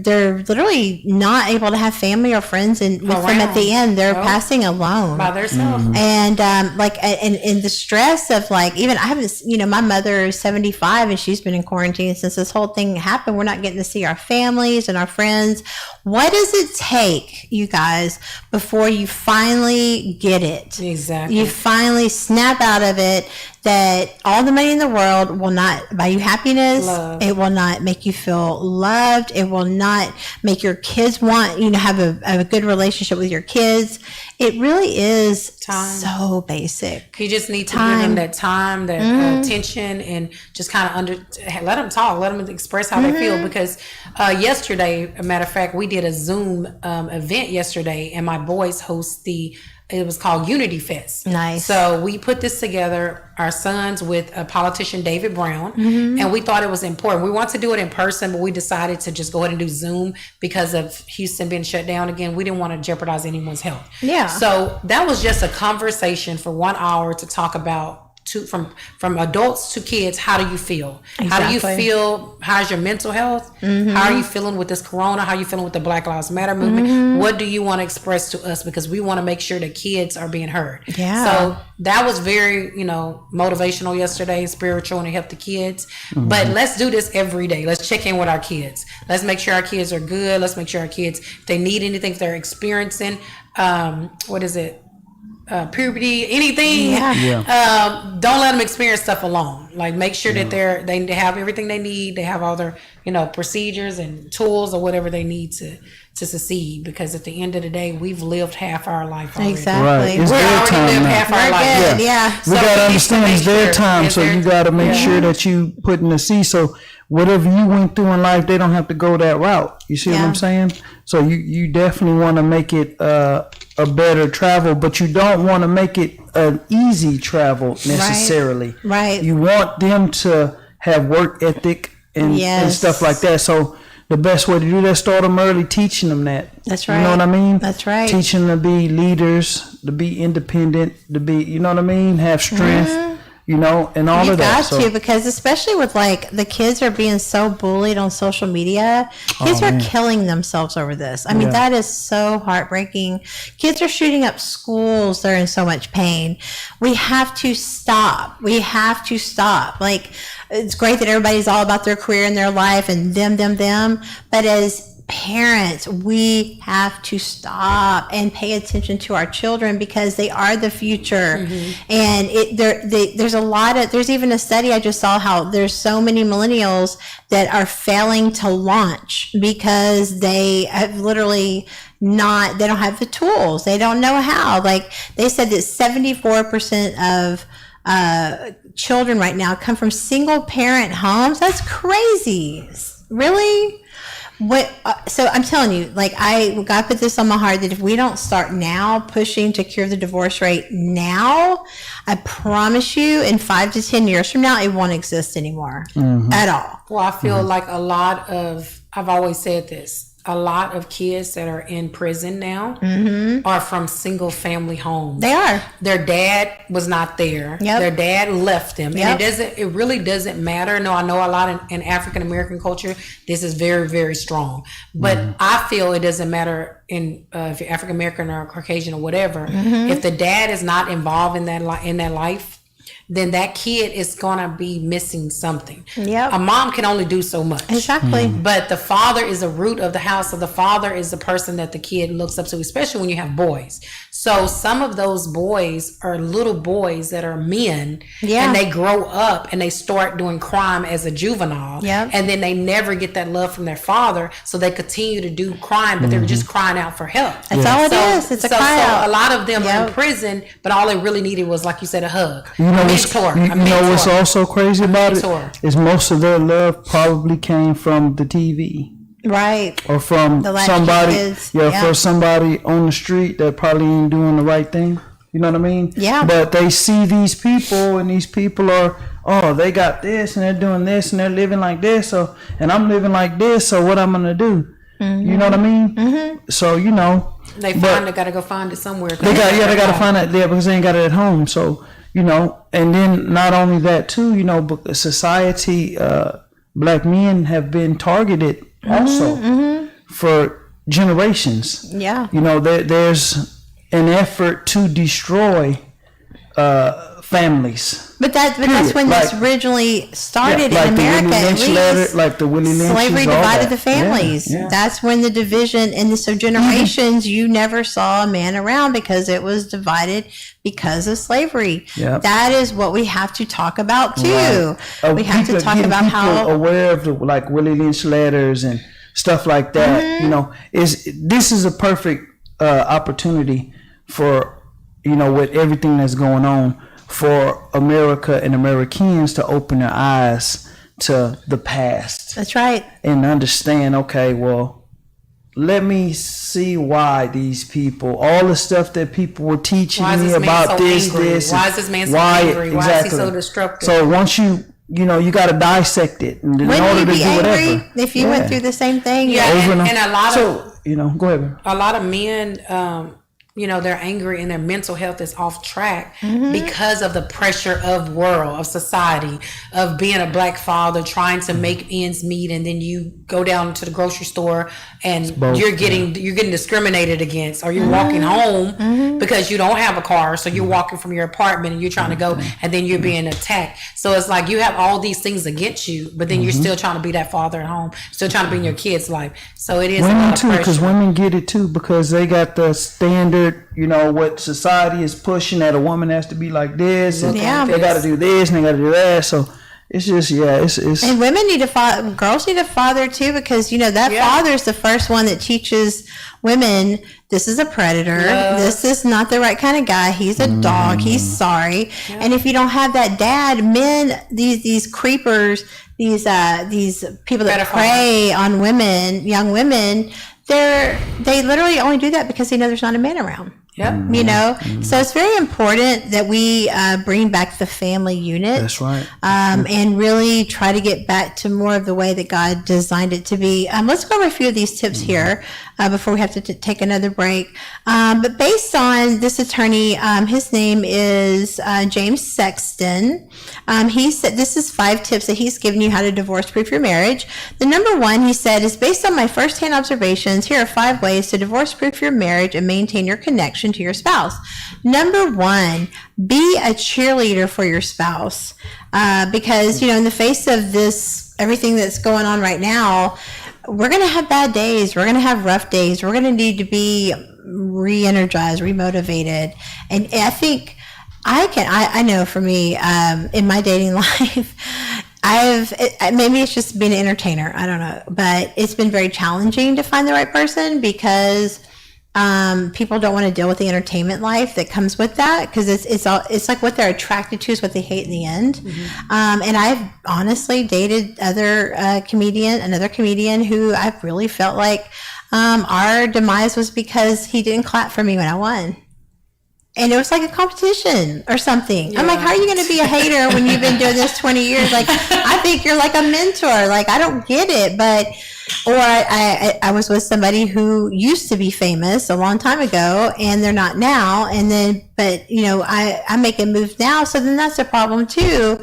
they're literally not able to have family or friends with them at the end. They're passing alone by themselves. And and the stress of like, even I haven't, my mother is 75 and she's been in quarantine since this whole thing happened. We're not getting to see our families and our friends. What does it take, you guys, before you finally get it? Exactly. You finally snap out of it that all the money in the world will not buy you happiness. Love. It will not make you feel loved. It will not make your kids want have a good relationship with your kids. It really is so basic. You just need to give them that time, that attention, and just kind of let them talk, let them express how they feel. Because yesterday, a matter of fact, we did a Zoom event yesterday, and my boys host the it was called Unity Fest. Nice. So we put this together, our sons with a politician, David Brown, and we thought it was important. We want to do it in person, but we decided to just go ahead and do Zoom because of Houston being shut down again. We didn't want to jeopardize anyone's health. Yeah. So that was just a conversation for 1 hour to talk about from adults to kids. How do you feel? Exactly. How do you feel? How's your mental health? How are you feeling with this corona? How are you feeling with the Black Lives Matter movement? What do you want to express to us? Because we want to make sure that kids are being heard. Yeah. So that was very, motivational yesterday, spiritual, and it helped the kids. But let's do this every day. Let's check in with our kids. Let's make sure our kids are good. Let's make sure our kids, if they need anything, if they're experiencing, puberty, anything. Don't let them experience stuff alone. Like, make sure that they have everything they need. They have all their procedures and tools or whatever they need to succeed. Because at the end of the day, we've lived half our life already. Exactly. Right. It's We're their already time lived now. half our life. Good. Yeah. We So gotta we need to understand make it's their sure time, it's so their- you gotta make sure that you put in the seat. So whatever you went through in life, they don't have to go that route. You see what I'm saying? So you definitely want to make it a better travel, but you don't want to make it an easy travel necessarily. Right. You want them to have work ethic and stuff like that. So the best way to do that, start them early, teaching them that. That's right. You know what I mean? That's right. Teaching them to be leaders, to be independent, to be, you know what I mean? Have strength, and all You of that. got to, because especially with the kids are being so bullied on social media. Kids are killing themselves over this. I mean, that is so heartbreaking. Kids are shooting up schools. They're in so much pain. We have to stop. Like, it's great that everybody's all about their career and their life and them. But as parents, we have to stop and pay attention to our children because they are the future. And there's even a study I just saw how there's so many millennials that are failing to launch because they have literally they don't have the tools. They don't know how. Like, they said that 74% of children right now come from single parent homes. That's crazy. Really? So I'm telling you, God put this on my heart that if we don't start now pushing to cure the divorce rate now, I promise you in 5 to 10 years from now, it won't exist anymore at all. Well, I feel like I've always said this, a lot of kids that are in prison now are from single family homes. They are. Their dad was not there. Their dad left them. And it really doesn't matter. No, I know a lot in African American culture, this is very, very strong. But I feel it doesn't matter if you're African American or Caucasian or whatever. If the dad is not involved in that life, then that kid is gonna be missing something. A mom can only do so much. Exactly. But the father is the root of the house. So the father is the person that the kid looks up to, especially when you have boys. So some of those boys are little boys that are men, and they grow up and they start doing crime as a juvenile, and then they never get that love from their father, so they continue to do crime, but they're just crying out for help. That's all it is. It's a cry out. So a lot of them are in prison, but all they really needed was, like you said, a hug. You know what's also crazy about it is most of their love probably came from the TV. Right. Or from somebody, for somebody on the street that probably ain't doing the right thing. You know what I mean? Yeah. But they see these people, and these people are, they got this, and they're doing this, and they're living like this, and I'm living like this, so what I'm gonna do? You know what I mean? So, they gotta go find it somewhere. They gotta find it there because they ain't got it at home. So, and then not only that too, but society, black men have been targeted also for generations. There's an effort to destroy families. But that's when this originally started in America. The Willie Lynch, slavery divided the families. That's when the division, and so generations you never saw a man around because it was divided because of slavery. That is what we have to talk about too. We have to talk about how aware of the Willie Lynch letters and stuff like that. This is a perfect opportunity for with everything that's going on, for America and Americans to open their eyes to the past. That's right. And understand, okay, well, let me see why these people, all the stuff that people were teaching Why is me this man about so this, angry? this. Why is this man so angry? Why is he so destructive? So once you got to dissect it in Wouldn't order you to be do angry whatever. if you went through the same thing? Yeah, Over and a lot of go ahead. a lot of men, they're angry and their mental health is off track because of the pressure of world, of society, of being a black father, trying to make ends meet, and then you go down to the grocery store and you're getting discriminated against, or you're walking home because you don't have a car, so you're walking from your apartment and you're trying to go, and then you're being attacked. So it's like you have all these things against you, but then you're still trying to be that father at home, still trying to be in your kid's life. So it is women too, because women get it too, because they got the standard, what society is pushing, that a woman has to be like this, and they got to do this and they got to do that. So it's just it's and women need to father, girls need a father too, because that father is the first one that teaches women, this is a predator, this is not the right kind of guy, he's a dog, he's sorry. And if you don't have that dad, men, these creepers, these people that prey on women, young women, they literally only do that because they know there's not a man around. Yep. So it's very important that we bring back the family unit. That's right. And really try to get back to more of the way that God designed it to be. Let's go over a few of these tips here before we have to take another break. But based on this attorney, his name is James Sexton. He said this is 5 tips that he's given you how to divorce-proof your marriage. The number 1, he said, is based on my firsthand observations. Here are 5 ways to divorce-proof your marriage and maintain your connection to your spouse. Number 1, be a cheerleader for your spouse, because in the face of this, everything that's going on right now, we're going to have bad days, we're going to have rough days, we're going to need to be re-energized, remotivated. And I think I know for me, in my dating life, maybe it's just being an entertainer, I don't know, but it's been very challenging to find the right person, because people don't want to deal with the entertainment life that comes with that, because it's like what they're attracted to is what they hate in the end. And I've honestly dated another comedian who I've really felt like our demise was because he didn't clap for me when I won. And it was like a competition or something. I'm like, how are you going to be a hater when you've been doing this 20 years? Like, I think you're like a mentor. Like, I don't get it. But, or I was with somebody who used to be famous a long time ago, and they're not now. And then, but, I'm making moves now. So then that's a problem too.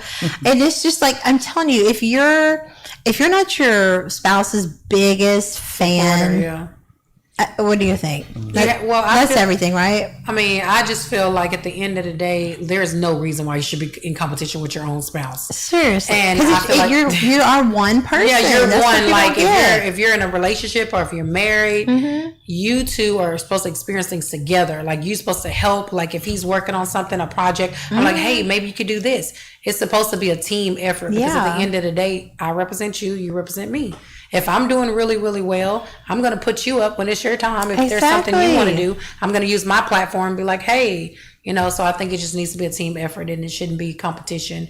And it's just like, I'm telling you, if you're not your spouse's biggest fan, what do you think? That's everything, right? I mean, I just feel like at the end of the day, there's no reason why you should be in competition with your own spouse. Seriously, and I feel like you are one person. Yeah, you're one. Like if you're in a relationship or if you're married, you two are supposed to experience things together. Like you're supposed to help. Like if he's working on something, a project, I'm like, hey, maybe you could do this. It's supposed to be a team effort, because at the end of the day, I represent you, you represent me. If I'm doing really, really well, I'm going to put you up when it's your time. If there's something you want to do, I'm going to use my platform and be like, hey, so I think it just needs to be a team effort, and it shouldn't be competition.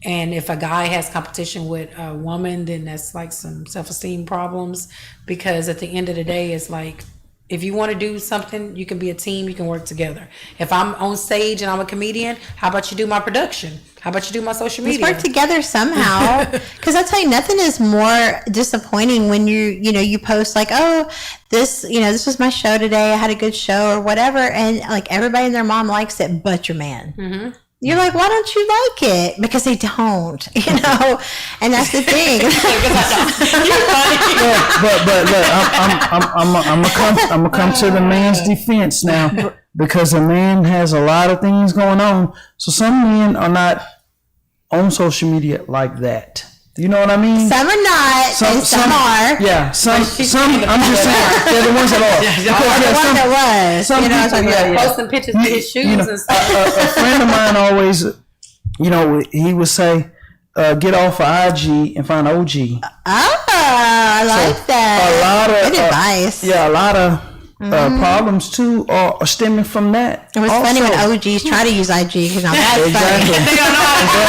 And if a guy has competition with a woman, then that's like some self-esteem problems, because at the end of the day, it's like, if you want to do something, you can be a team, you can work together. If I'm on stage and I'm a comedian, how about you do my production? How about you do my social media? Let's work together somehow. Because I tell you, nothing is more disappointing when you post like, oh, this was my show today, I had a good show or whatever, and like everybody and their mom likes it but your man. You're like, why don't you like it? Because they don't, and that's the thing. but look, I'm gonna come to the man's defense now, because a man has a lot of things going on. So some men are not on social media like that. You know what I mean? Some are not, and some are. Yeah, some. I'm just saying, they're the ones that are. Because some people, posting pictures of his shoes and stuff. A friend of mine always, he would say, get off of IG and find OG. I like that. A lot of good advice. Yeah, a lot of problems too are stemming from that. It was funny when OGs try to use IG, because I'm that's funny. They don't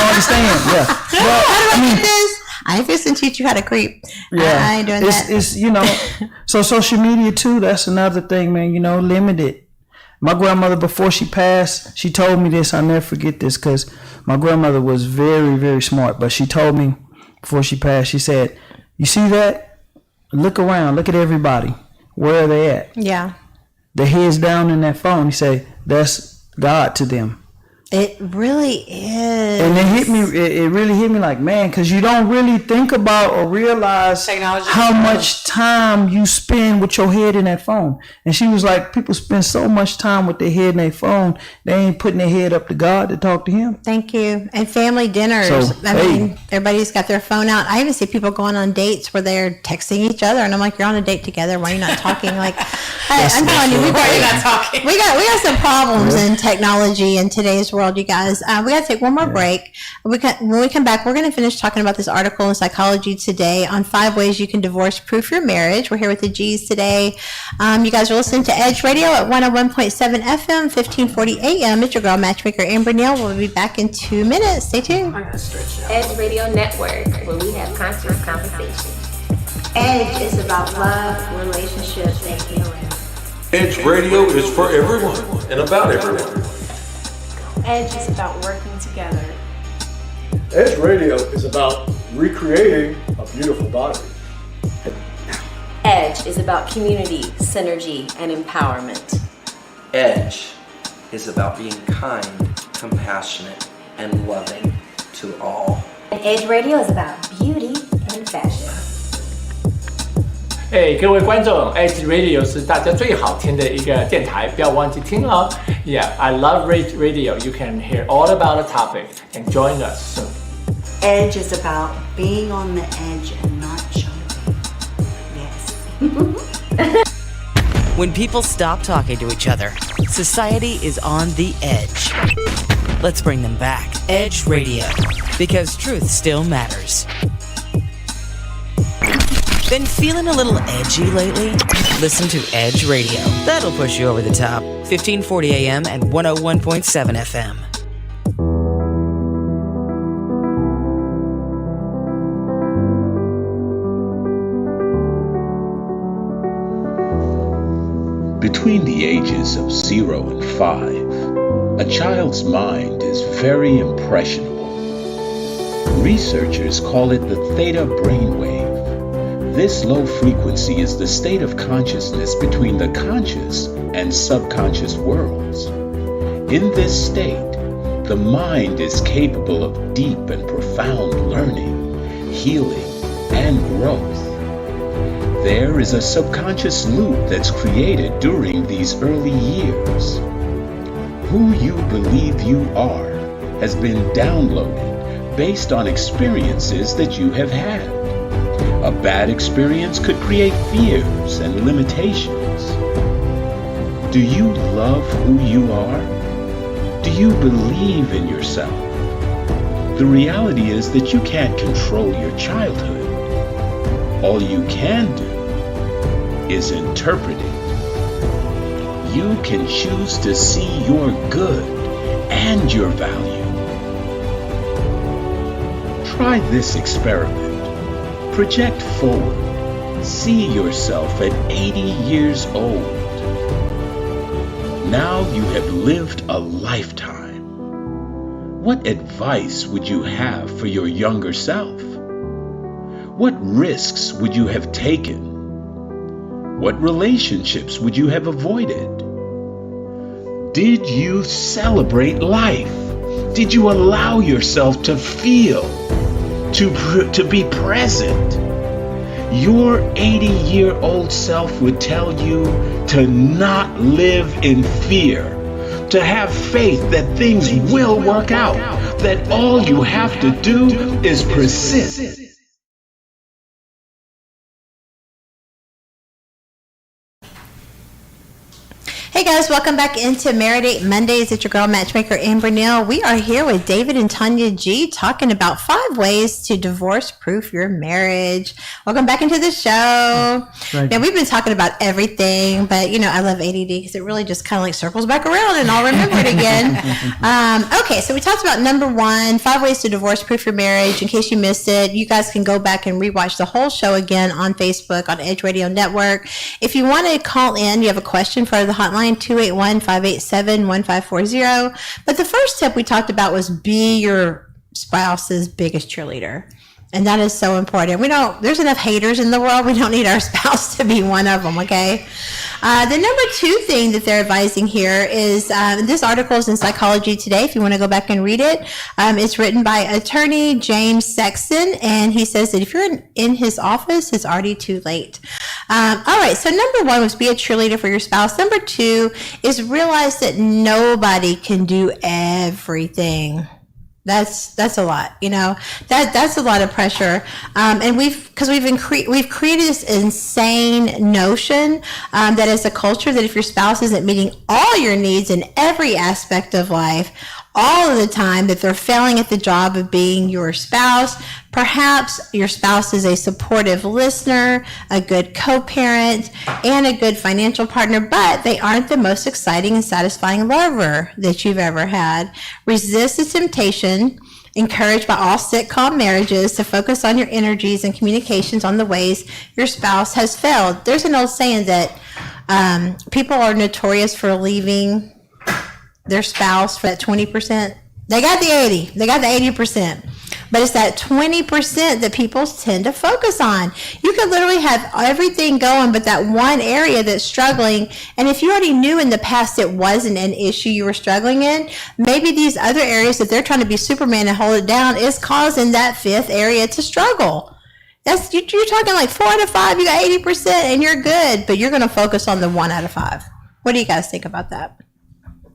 understand. Yeah. How do I get this? I ain't fixing to teach you how to creep. Yeah, I ain't doing that. It's so social media too. That's another thing, man. Limit it. My grandmother, before she passed, she told me this. I'll never forget this because my grandmother was very, very smart. But she told me before she passed, she said, "You see that? Look around. Look at everybody. Where are they at? Yeah. Their heads down in that phone." He said, "That's God to them." It really is. And it hit me. It really hit me like, man, because you don't really think about or realize Technology. how much time you spend with your head in that phone. And she was like, people spend so much time with their head in their phone, they ain't putting their head up to God to talk to Him. Thank you. And family dinners. So, I mean, everybody's got their phone out. I even see people going on dates where they're texting each other, and I'm like, you're on a date together. Why are you not talking? Like, I'm telling you, we got some problems in technology in today's world, you guys. We got to take one more break. When we come back, we're going to finish talking about this article in Psychology Today on 5 ways you can divorce-proof your marriage. We're here with the G's today. You guys are listening to Edge Radio at 101.7 FM, 1540 AM. It's your girl, Matchmaker Amber Neal. We'll be back in 2 minutes. Stay tuned. Edge Radio Network, where we have conscious conversation. Edge is about love, relationships, and healing. Edge Radio is for everyone and about everyone. Edge is about working together. Edge Radio is about recreating a beautiful body. Edge is about community, synergy, and empowerment. Edge is about being kind, compassionate, and loving to all. And Edge Radio is about beauty and fashion. 各位观众 ，Edge Radio 是大家最好听的一个电台，不要忘记听哦。Yeah, I love Radio. You can hear all about the topic and join us soon. Edge is about being on the edge and not jumping. Yes. When people stop talking to each other, society is on the edge. Let's bring them back. Edge Radio, because truth still matters. Been feeling a little edgy lately? Listen to Edge Radio. That'll push you over the top. 1540 AM and 101.7 FM. Between the ages of 0 and 5, a child's mind is very impressionable. Researchers call it the theta brainwave. This low frequency is the state of consciousness between the conscious and subconscious worlds. In this state, the mind is capable of deep and profound learning, healing, and growth. There is a subconscious loop that's created during these early years. Who you believe you are has been downloaded based on experiences that you have had. A bad experience could create fears and limitations. Do you love who you are? Do you believe in yourself? The reality is that you can't control your childhood. All you can do is interpret it. You can choose to see your good and your value. Try this experiment. Project forward. See yourself at 80 years old. Now you have lived a lifetime. What advice would you have for your younger self? What risks would you have taken? What relationships would you have avoided? Did you celebrate life? Did you allow yourself to feel? To be present? Your 80-year-old self would tell you to not live in fear, to have faith that things will work out, that all you have to do is persist. Hey Hey guys, welcome back into Married Date Mondays. It's your girl Matchmaker Amber Neal. We are here with David and Tanya G talking about 5 ways to divorce-proof your marriage. Welcome back into the show. Now we've been talking about everything, but I love ADD because it really just kind of like circles back around and I'll remember it again. Okay, so we talked about number 1, 5 ways to divorce-proof your marriage. In case you missed it, you guys can go back and rewatch the whole show again on Facebook, on Edge Radio Network. If you want to call in, you have a question for the hotline, 281-587-1540. But the first tip we talked about was be your spouse's biggest cheerleader. And that is so important. There's enough haters in the world. We don't need our spouse to be one of them, okay? The number 2 thing that they're advising here is, this article is in Psychology Today, if you want to go back and read it. It's written by attorney James Sexton, and he says that if you're in his office, it's already too late. All right, so number 1 was be a cheerleader for your spouse. Number 2 is realize that nobody can do everything. That's a lot, that's a lot of pressure. And we've created this insane notion, that as a culture that if your spouse isn't meeting all your needs in every aspect of life, all of the time, that they're failing at the job of being your spouse. Perhaps your spouse is a supportive listener, a good co-parent, and a good financial partner, but they aren't the most exciting and satisfying lover that you've ever had. Resist the temptation, encouraged by all sitcom marriages, to focus on your energies and communications on the ways your spouse has failed. There's an old saying that people are notorious for leaving their spouse for that 20%. They got the 80%. But it's that 20% that people tend to focus on. You could literally have everything going, but that one area that's struggling. And if you already knew in the past it wasn't an issue you were struggling in, maybe these other areas that they're trying to be Superman and hold it down is causing that 5th area to struggle. You're talking like 4 out of 5, you got 80% and you're good, but you're going to focus on the 1 out of 5. What do you guys think about that?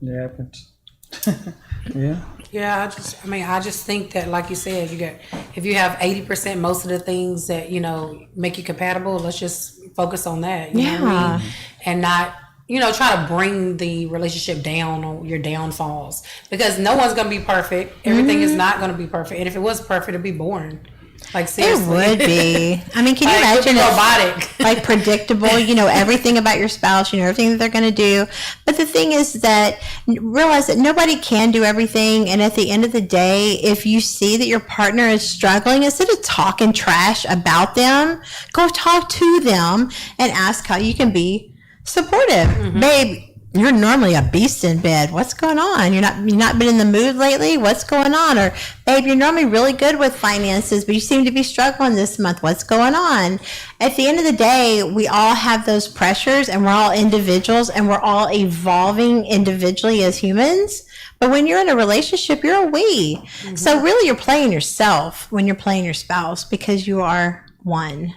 It happens. Yeah. Yeah, I just think that, like you said, if you have 80% most of the things that make you compatible, let's just focus on that. You know what I mean? And not try to bring the relationship down on your downfalls, because no one's going to be perfect. Everything is not going to be perfect, and if it was perfect, it'd be boring. Like, seriously. It would be. I mean, can you imagine robotic? Like predictable, everything about your spouse, everything that they're going to do. But the thing is that realize that nobody can do everything. And at the end of the day, if you see that your partner is struggling, instead of talking trash about them, go talk to them and ask how you can be supportive. Mm-hmm. Babe, you're normally a beast in bed. What's going on? You're not been in the mood lately? What's going on? Or, babe, you're normally really good with finances, but you seem to be struggling this month. What's going on? At the end of the day, we all have those pressures, and we're all individuals, and we're all evolving individually as humans. But when you're in a relationship, you're a we. Mm-hmm. So really, you're playing yourself when you're playing your spouse, because you are one.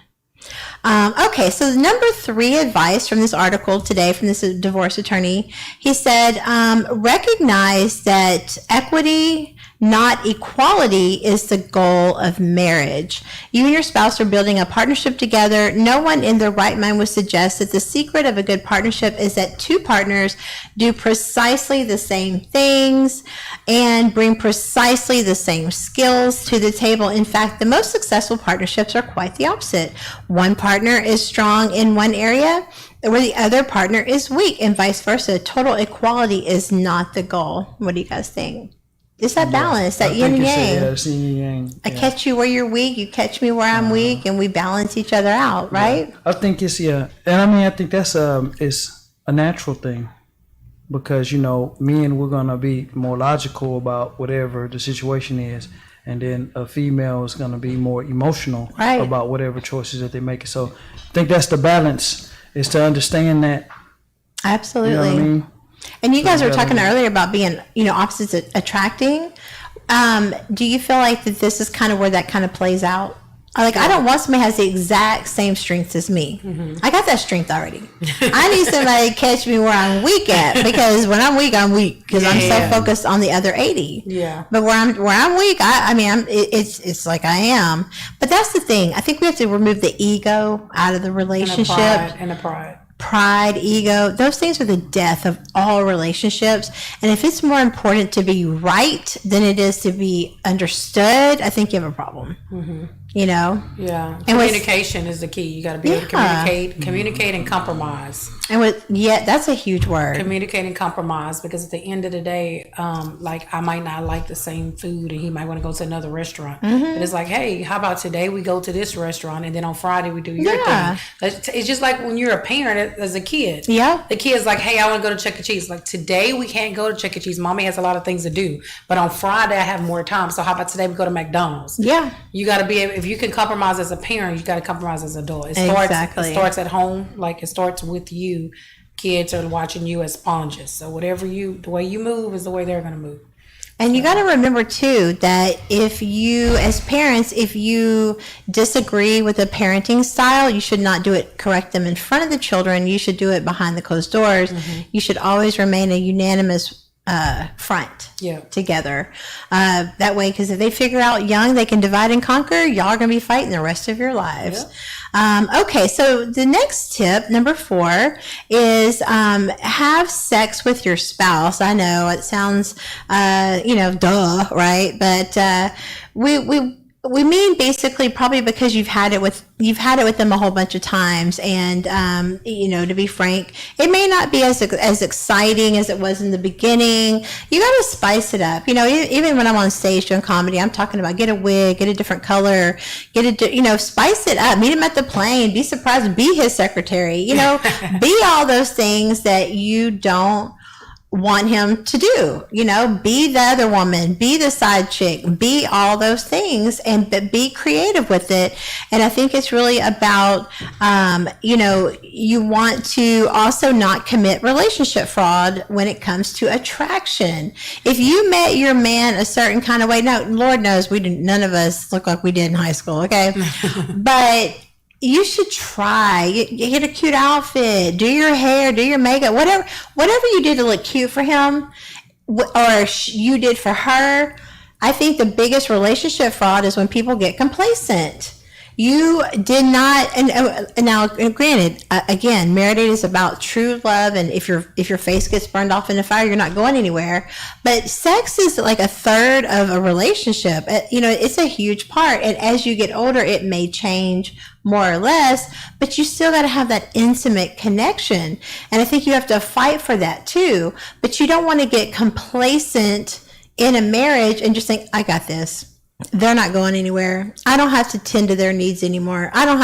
Okay, so number 3 advice from this article today from this divorce attorney, he said, recognize that equity, not equality, is the goal of marriage. You and your spouse are building a partnership together. No one in their right mind would suggest that the secret of a good partnership is that 2 partners do precisely the same things and bring precisely the same skills to the table. In fact, the most successful partnerships are quite the opposite. One partner is strong in one area where the other partner is weak, and vice versa. Total equality is not the goal. What do you guys think? It's that balance, that yin and yang. It's yin and yang. I catch you where you're weak, you catch me where I'm weak, and we balance each other out, right? Yeah. I think it's, and I think that's it's a natural thing, because men, we're gonna be more logical about whatever the situation is, and then a female is gonna be more emotional about whatever choices that they make. So I think that's the balance, is to understand that. Absolutely. You know what I mean? And you guys were talking earlier about being, opposites attracting. Do you feel like that this is kind of where that kind of plays out? Like, I don't want somebody who has the exact same strengths as me. Mm-hmm. I got that strength already. I need somebody to catch me where I'm weak at, because when I'm weak, because I'm so focused on the other 80. Yeah. But where I'm weak, it's like I am. But that's the thing. I think we have to remove the ego out of the relationship. And the pride. pride, ego, those things are the death of all relationships. And if it's more important to be right than it is to be understood, I think you have a problem. Mm-hmm. You know? Yeah. And Communication is the key. You got to be able to communicate and compromise. And that's a huge word. Communicate and compromise, because at the end of the day, like I might not like the same food and he might want to go to another restaurant. Mm-hmm. But it's like, hey, how about today we go to this restaurant and then on Friday we do your thing. It's just like when you're a parent as a kid. Yeah. The kid's like, hey, I want to go to Chuck E. Cheese. Like today we can't go to Chuck E. Cheese. Mommy has a lot of things to do. But on Friday I have more time. So how about today we go to McDonald's? Yeah. You got to be able, if you can compromise as a parent, you got to compromise as an adult. It starts at home. Like it starts with you. Kids are watching you as sponges. So the way you move is the way they're going to move. And you got to remember too that if you, as parents, if you disagree with a parenting style, you should not correct them in front of the children. You should do it behind the closed doors. Mm-hmm. You should always remain a unanimous front together. That way, because if they figure out young, they can divide and conquer, y'all are going to be fighting the rest of your lives. Okay, so the next tip, number 4, is have sex with your spouse. I know it sounds, duh, right? But we mean basically probably because you've had it with them a whole bunch of times, and to be frank, it may not be as exciting as it was in the beginning. You got to spice it up. Even when I'm on stage doing comedy, I'm talking about get a wig, get a different color, spice it up. Meet him at the plane. Be surprised. Be his secretary. Be all those things that you don't want him to do. Be the other woman, be the side chick, be all those things, and be creative with it. And I think it's really about you want to also not commit relationship fraud when it comes to attraction. If you met your man a certain kind of way, now Lord knows none of us look like we did in high school, okay? But you should try. Get a cute outfit, do your hair, do your makeup, whatever you did to look cute for him, or you did for her. I think the biggest relationship fraud is when people get complacent. You did not, and now granted, again, marriage is about true love, and if your face gets burned off in the fire, you're not going anywhere. But sex is like a third of a relationship. It's a huge part, and as you get older, it may change more or less, but you still got to have that intimate connection, and I think you have to fight for that too. But you don't want to get complacent in a marriage and just think, I got this. They're not going anywhere. I don't have to tend to their needs anymore. I don't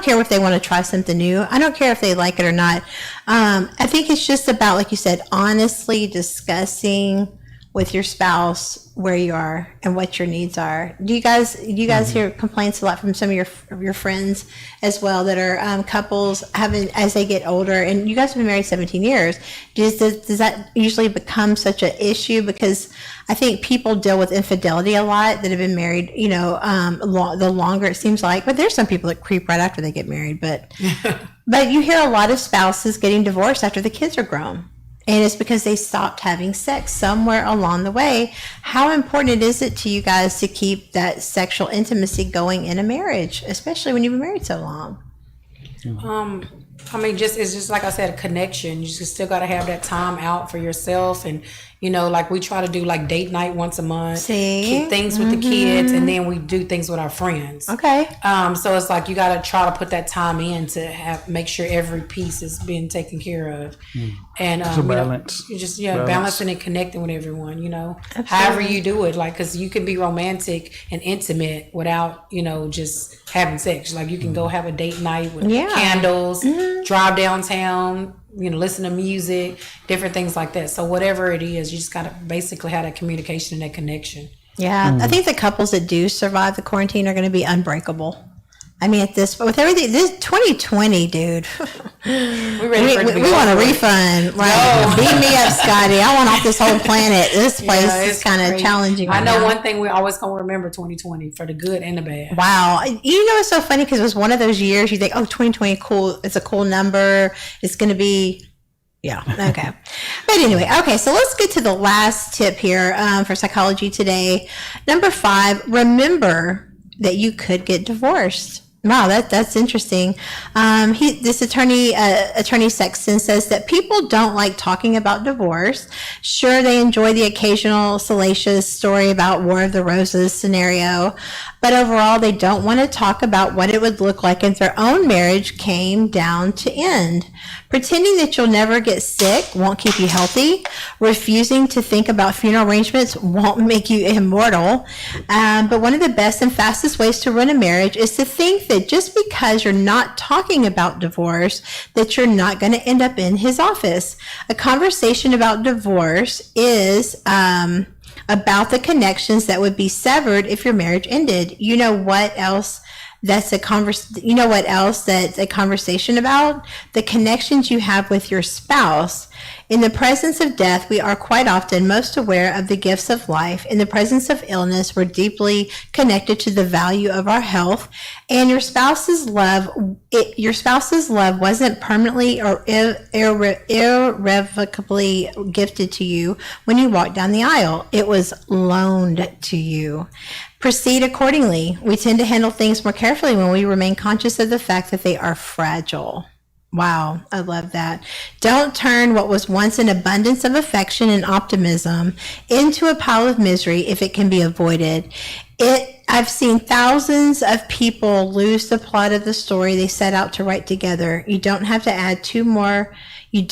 care if they want to try something new. I don't care if they like it or not. I think it's just about, like you said, honestly discussing with your spouse where you are and what your needs are. Do you guys hear complaints a lot from some of your friends as well that are couples having, as they get older, and you guys have been married 17 years, does that usually become such an issue? Because I think people deal with infidelity a lot that have been married, the longer it seems like, but there's some people that creep right after they get married, but you hear a lot of spouses getting divorced after the kids are grown. And it's because they stopped having sex somewhere along the way. How important is it to you guys to keep that sexual intimacy going in a marriage, especially when you've been married so long? It's just like I said, a connection. You just still got to have that time out for yourself, and like we try to do like date night once a month, keep things with the kids, and then we do things with our friends. Okay. So it's like you got to try to put that time in to make sure every piece is being taken care of, and balance. You just balancing and connecting with everyone. However you do it, like because you can be romantic and intimate without just having sex. Like you can go have a date night with candles, drive downtown, listen to music, different things like that. So whatever it is, you just got to basically have that communication and that connection. Yeah, I think the couples that do survive the quarantine are going to be unbreakable. I mean, with everything, this 2020, dude. We want a refund. Right? No. Beat me up, Scotty. I want off this whole planet. This place is kind of challenging. I know one thing we always gonna remember 2020 for the good and the bad. Wow. It's so funny because it was one of those years you think, oh, 2020, cool. It's a cool number. It's going to be, okay. But anyway, okay, so let's get to the last tip here for psychology today. Number 5, remember that you could get divorced. Wow, that's interesting. This attorney Sexton says that people don't like talking about divorce. Sure, they enjoy the occasional salacious story about War of the Roses scenario, but overall, they don't want to talk about what it would look like if their own marriage came down to end. Pretending that you'll never get sick won't keep you healthy. Refusing to think about funeral arrangements won't make you immortal. But one of the best and fastest ways to ruin a marriage is to think that just because you're not talking about divorce, that you're not going to end up in his office. A conversation about divorce is about the connections that would be severed if your marriage ended. You know what else that's a conversation about? The connections you have with your spouse. In the presence of death, we are quite often most aware of the gifts of life. In the presence of illness, we're deeply connected to the value of our health. And your spouse's love wasn't permanently or irrevocably gifted to you when you walked down the aisle. It was loaned to you. Proceed accordingly. We tend to handle things more carefully when we remain conscious of the fact that they are fragile. Wow, I love that. Don't turn what was once an abundance of affection and optimism into a pile of misery if it can be avoided. I've seen thousands of people lose the plot of the story they set out to write together. You don't have to add two more to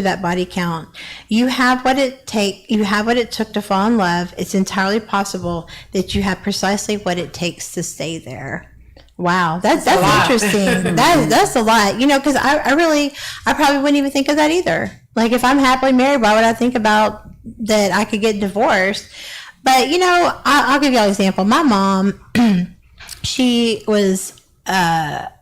that body count. You have what it took to fall in love. It's entirely possible that you have precisely what it takes to stay there. Wow, that's interesting. That's a lot, because I probably wouldn't even think of that either. Like, if I'm happily married, why would I think about that I could get divorced? But I'll give you an example. My mom, she was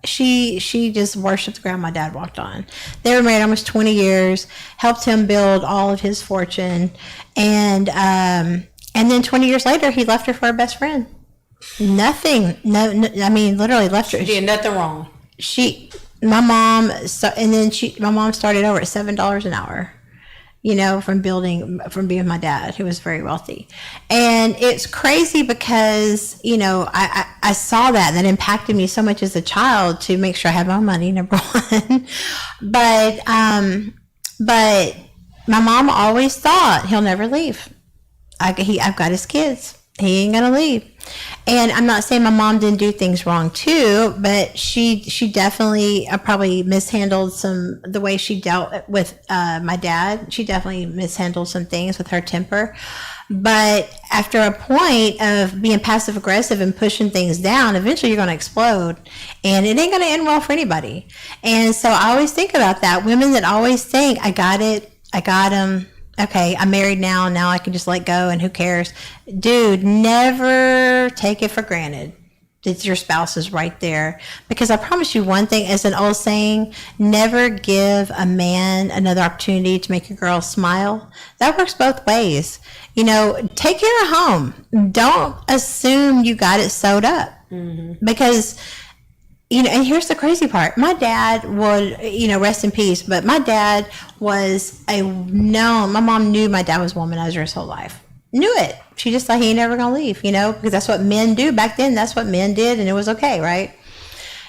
she just worshipped the ground my dad walked on. They were married almost 20 years, helped him build all of his fortune, and then 20 years later, he left her for her best friend. Nothing. No, I mean, literally left her. She did nothing wrong. My mom started over at $7 an hour, from being with my dad, who was very wealthy. And it's crazy because, I saw that and that impacted me so much as a child to make sure I had my money, number one. But my mom always thought he'll never leave. I've got his kids. He ain't gonna leave. And I'm not saying my mom didn't do things wrong too, but she definitely probably mishandled the way she dealt with my dad. She definitely mishandled some things with her temper. But after a point of being passive aggressive and pushing things down, eventually you're going to explode, and it ain't going to end well for anybody. And so I always think about that. Women that always think, I got it, I got him. Okay, I'm married now I can just let go and who cares? Dude, never take it for granted that your spouse is right there. Because I promise you one thing, as an old saying, never give a man another opportunity to make a girl smile. That works both ways. Take care of home. Don't assume you got it sewed up. Mm-hmm. Because and here's the crazy part. My dad would, rest in peace, but my dad was my mom knew my dad was a womanizer his whole life. Knew it. She just thought he ain't never going to leave, because that's what men do. Back then, that's what men did, and it was okay, right?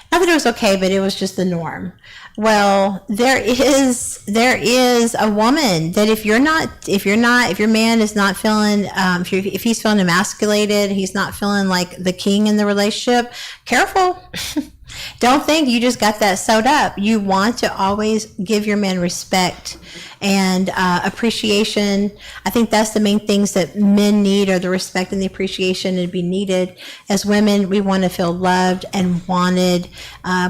Not that it was okay, but it was just the norm. Well, there is a woman that if your man is not feeling, if he's feeling emasculated, he's not feeling like the king in the relationship, careful. Don't think you just got that sewed up. You want to always give your man respect and appreciation. I think that's the main things that men need, are the respect and the appreciation to be needed. As women, we want to feel loved and wanted.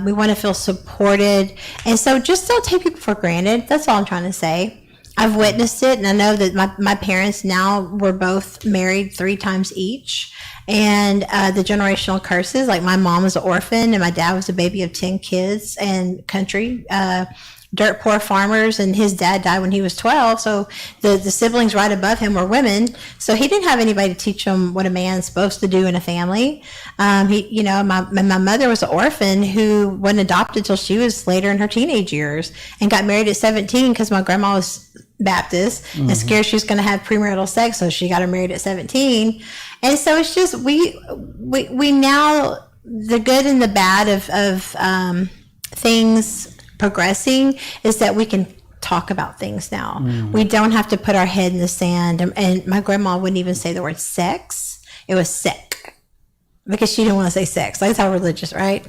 We want to feel supported. And so just don't take people for granted. That's all I'm trying to say. I've witnessed it, and I know that my parents now were both married 3 times each. And the generational curses, like my mom was an orphan and my dad was a baby of 10 kids and country, dirt poor farmers, and his dad died when he was 12. So the siblings right above him were women. So he didn't have anybody to teach him what a man's supposed to do in a family. My mother was an orphan who wasn't adopted till she was later in her teenage years and got married at 17 because my grandma was Baptist and scared she was going to have premarital sex, so she got her married at 17. And so it's just we now the good and the bad of things progressing is that we can talk about things now. We don't have to put our head in the sand. And my grandma wouldn't even say the word sex. It was sick, because she didn't want to say sex. That's how religious, right?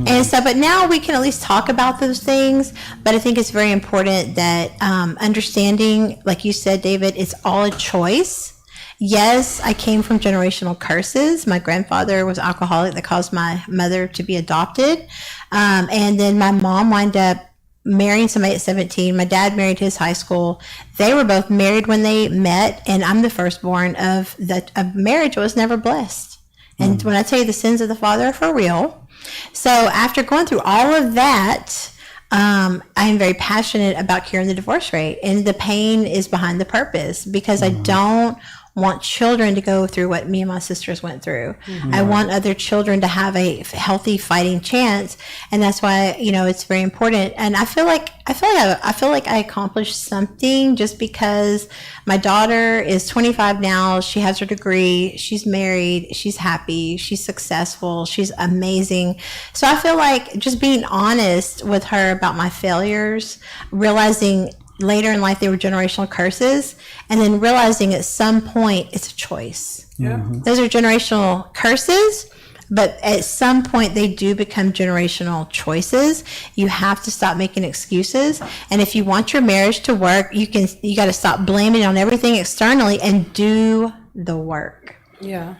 And so, but now we can at least talk about those things. But I think it's very important that understanding, like you said, David, it's all a choice. Yes, I came from generational curses. My grandfather was alcoholic that caused my mother to be adopted. And then my mom wound up marrying somebody at 17. My dad married his high school. They were both married when they met, and I'm the firstborn of that. A marriage was never blessed. And when I tell you the sins of the father are for real. So after going through all of that, I am very passionate about curing the divorce rate, and the pain is behind the purpose, because I don't want children to go through what me and my sisters went through. I want other children to have a healthy fighting chance, and that's why, you know, it's very important. And I feel like I accomplished something, just because my daughter is 25 now. She has her degree. She's married. She's happy. She's successful. She's amazing. So I feel like just being honest with her about my failures, realizing later in life they were generational curses, and then realizing at some point it's a choice. Those are generational curses, but at some point they do become generational choices. You have to stop making excuses, and if you want your marriage to work, you got to stop blaming on everything externally and do the work. So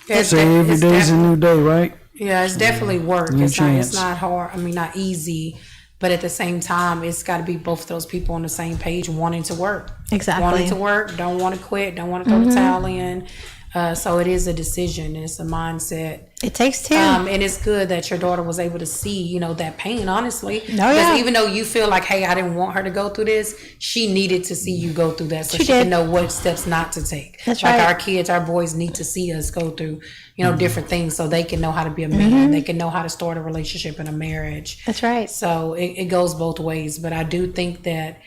every day is a new day, right? Yeah, it's definitely work. New It's chance. not hard. I mean, not easy. But at the same time, it's got to be both of those people on the same page, wanting to work. Exactly. Wanting to work, don't want to quit, don't want to throw the towel in. So it is a decision, and it's a mindset. It takes two. And it's good that your daughter was able to see, you know, that pain, honestly. Yeah. Even though you feel like, hey, I didn't want her to go through this, she needed to see you go through that, so she can know what steps not to take. That's like right. our kids, our boys need to see us go through, you know, different things, so they can know how to be a man. They can know how to start a relationship and a marriage. That's right. So it goes both ways. But I do think that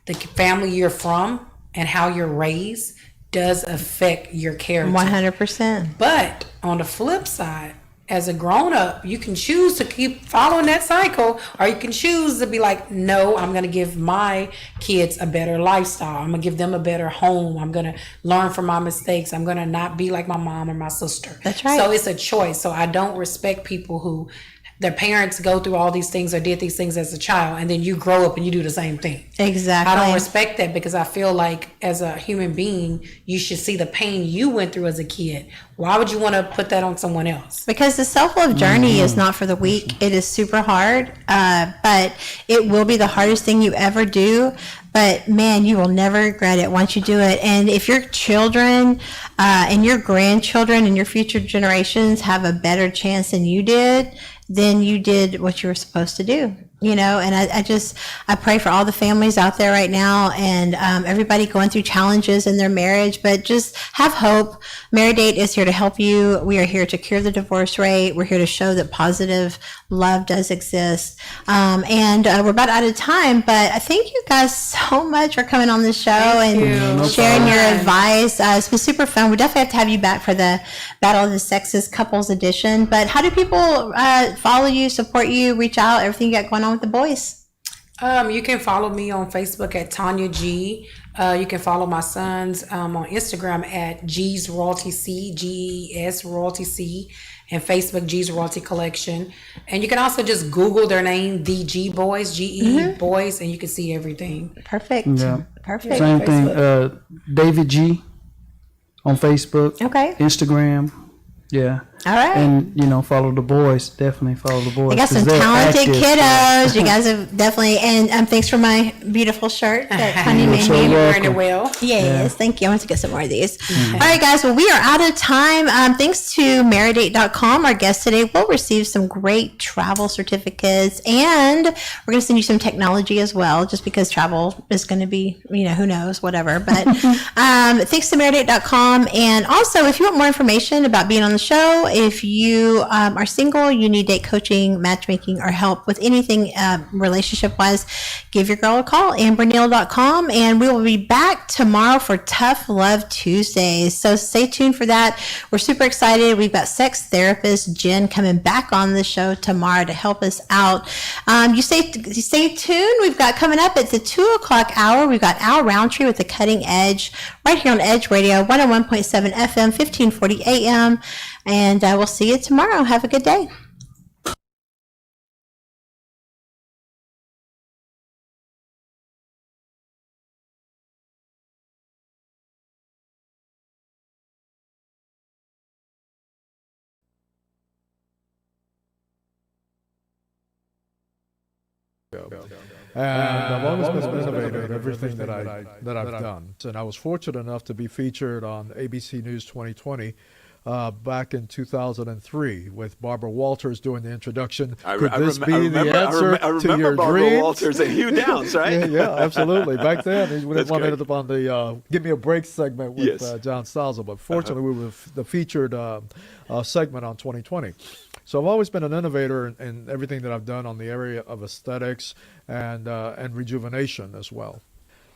the family you're from and how you're raised does affect your character. 100%. But on the flip side, as a grown-up, you can choose to keep following that cycle, or you can choose to be like, no, I'm going to give my kids a better lifestyle. I'm going to give them a better home. I'm going to learn from my mistakes. I'm going to not be like my mom or my sister. That's right. So it's a choice. So I don't respect people who their parents go through all these things or did these things as a child, and then you grow up and you do the same thing. Exactly. I don't respect that, because I feel like as a human being, you should see the pain you went through as a kid. Why would you want to put that on someone else? Because the self-love journey is not for the weak. It is super hard, but it will be the hardest thing you ever do. But man, you will never regret it once you do it. And if your children and your grandchildren and your future generations have a better chance than you did, then you did what you were supposed to do. You know, and I pray for all the families out there right now, and everybody going through challenges in their marriage, but just have hope. Married Date is here to help you. We are here to cure the divorce rate. We're here to show that positive love does exist. And we're about out of time, but I thank you guys so much for coming on the show and sharing your advice. It's been super fun. We definitely have to have you back for the Battle of the Sexes Couples Edition. But how do people follow you, support you, reach out, everything you got going on with the boys? You can follow me on Facebook at Tanya G. You can follow my sons on Instagram at G's Royalty C, GES Royalty C, and Facebook G's Royalty Collection. And you can also just Google their name, the G Boys, GE Boys, and you can see everything. Perfect. Yeah. Perfect. Same thing. David G on Facebook. Okay. Instagram. Yeah. All right. And, you know, follow the boys. Definitely follow the boys. They got some 'cause they're talented active. kiddos. You guys have definitely, and thanks for my beautiful shirt that Tanya made so me. welcome. Wearing it well. Yes, thank you. I want to get some more of these. All right, guys. Well, we are out of time. Thanks to Maridate.com, our guest today will receive some great travel certificates, and we're going to send you some technology as well, just because travel is going to be, you know, who knows, whatever. But thanks to Maridate.com. And also, if you want more information about being on the show if you are single, you need date coaching, matchmaking, or help with anything relationship-wise, give your girl a call, amberneal.com, and we will be back tomorrow for Tough Love Tuesdays. So stay tuned for that. We're super excited. We've got sex therapist Jen coming back on the show tomorrow to help us out. You stay tuned. We've got coming up at the 2 o'clock hour, we've got Al Roundtree with the Cutting Edge right here on Edge Radio, 101.7 FM, 1540 AM. And we'll see you tomorrow. Have a good day. And I've always been innovative in everything that I've done. And I was fortunate enough to be featured on ABC News 2020 back in 2003 with Barbara Walters doing the introduction. Could this be the answer to your Barbara dreams? Walters and Hugh Downs, right? yeah, absolutely. Back then, he would have wanted it up on the Give Me a Break segment with John Salza. But fortunately, we were the featured segment on 2020. So I've always been an innovator in everything that I've done on the area of aesthetics and rejuvenation as well.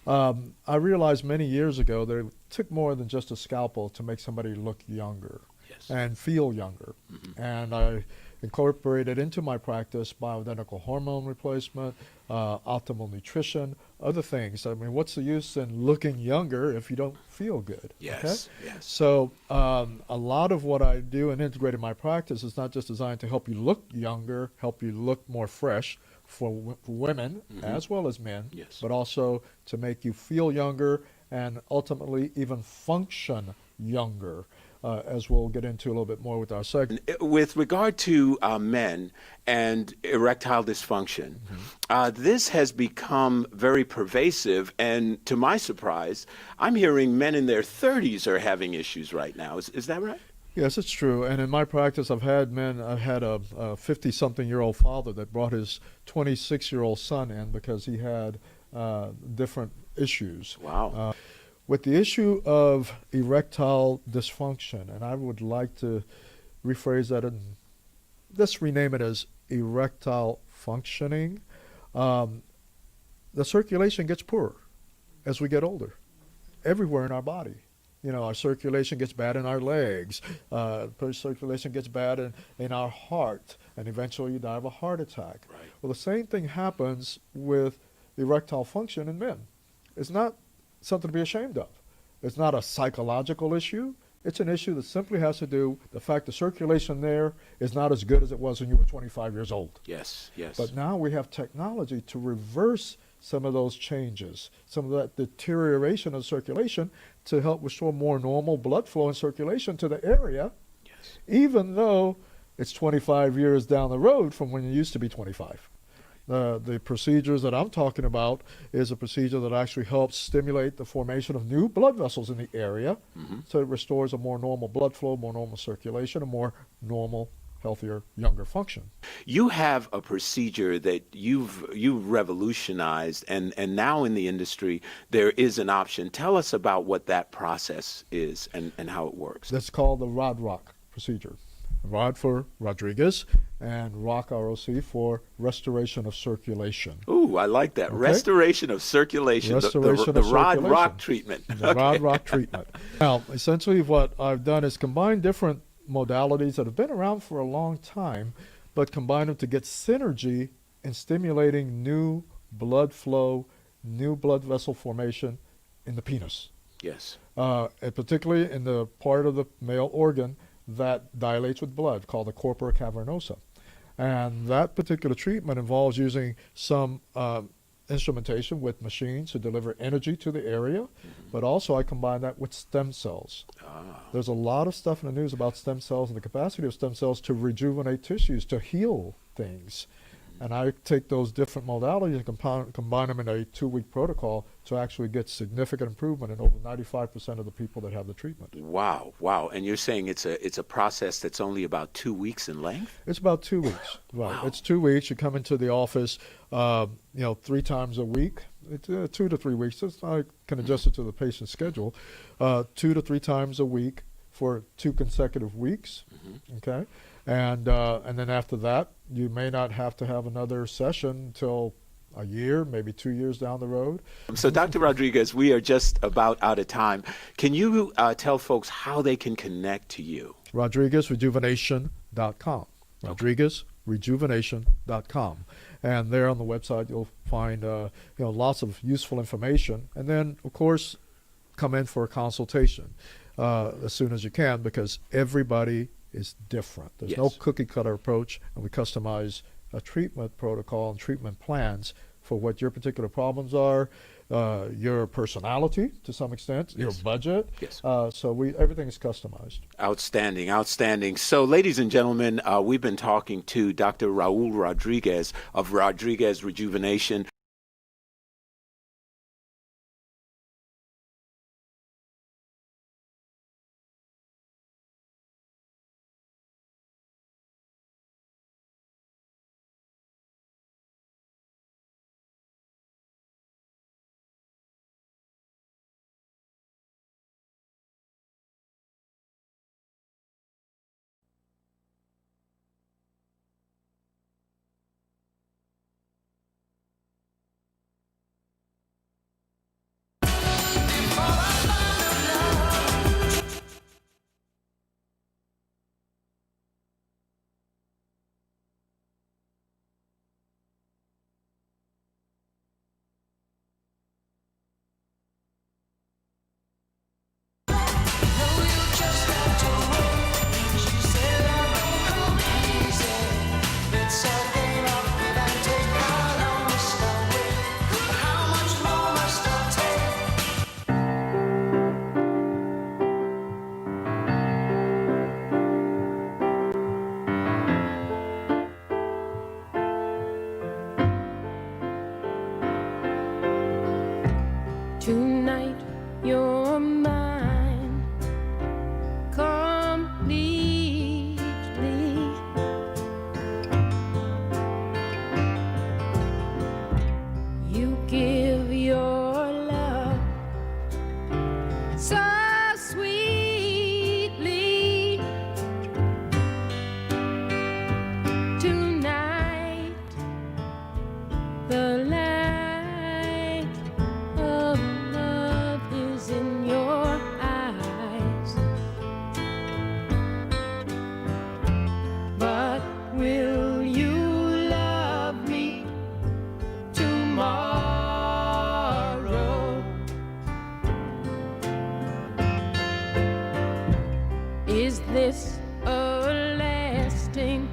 I realized many years ago that it took more than just a scalpel to make somebody look younger and feel younger. And I incorporated into my practice bioidentical hormone replacement, optimal nutrition, other things. I mean, what's the use in looking younger if you don't feel good? Yes. So a lot of what I do and integrate in my practice is not just designed to help you look younger, help you look more fresh for women as well as men, but also to make you feel younger and ultimately even function younger. As we'll get into a little bit more with our segment. With regard to men and erectile dysfunction, this has become very pervasive, and to my surprise, I'm hearing men in their 30s are having issues right now. Is that right? Yes, it's true. And in my practice, I've had a 50-something-year-old father that brought his 26-year-old son in because he had different issues. Wow. With the issue of erectile dysfunction, and I would like to rephrase that and let's rename it as erectile functioning, the circulation gets poorer as we get older, everywhere in our body. You know, our circulation gets bad in our legs, circulation gets bad in our heart, and eventually you die of a heart attack. Right. Well, the same thing happens with erectile function in men. It's not something to be ashamed of. It's not a psychological issue. It's an issue that simply has to do with the fact the circulation there is not as good as it was when you were 25 years old. Yes. But now we have technology to reverse some of those changes, some of that deterioration of circulation to help restore more normal blood flow and circulation to the area, even though it's 25 years down the road from when you used to be 25. The procedures that I'm talking about is a procedure that actually helps stimulate the formation of new blood vessels in the area, so it restores a more normal blood flow, more normal circulation, a more normal, healthier, younger function. You have a procedure that you've revolutionized, and now in the industry there is an option. Tell us about what that process is and how it works. That's called the Rod Rock procedure. Rod for Rodriguez, and Rock, ROC, for restoration of circulation. Ooh, I like that. Okay? Restoration of circulation. Restoration the of Rod circulation. Rock treatment. The Rod Rock treatment. Now, essentially what I've done is combine different modalities that have been around for a long time, but combine them to get synergy in stimulating new blood flow, new blood vessel formation in the penis. Yes. And particularly in the part of the male organ that dilates with blood, called the corpora cavernosa. And that particular treatment involves using some instrumentation with machines to deliver energy to the area, but also I combine that with stem cells. There's a lot of stuff in the news about stem cells and the capacity of stem cells to rejuvenate tissues, to heal things. And I take those different modalities and combine them in a 2-week protocol to actually get significant improvement in over 95% of the people that have the treatment. Wow. And you're saying it's a process that's only about 2 weeks in length? It's about 2 weeks. Right. Wow. It's 2 weeks. You come into the office, 3 times a week. It's 2 to 3 weeks. I can adjust it to the patient's schedule. 2 to 3 times a week for 2 consecutive weeks. Okay, and then after that, you may not have to have another session until a year, maybe 2 years down the road. So, Dr. Rodriguez, we are just about out of time. Can you tell folks how they can connect to you? RodriguezRejuvenation.com. RodriguezRejuvenation.com. And there on the website, you'll find lots of useful information. And then, of course, come in for a consultation as soon as you can, because everybody is different. There's no cookie cutter approach, and we customize a treatment protocol and treatment plans for what your particular problems are, your personality to some extent, your budget. So everything is customized. Outstanding, outstanding. So, ladies and gentlemen, we've been talking to Dr. Raul Rodriguez of Rodriguez Rejuvenation. Tonight you're mine completely. You give your love so sweetly. Tonight the light of love is in your eyes. But will you love me tomorrow? Is this a lasting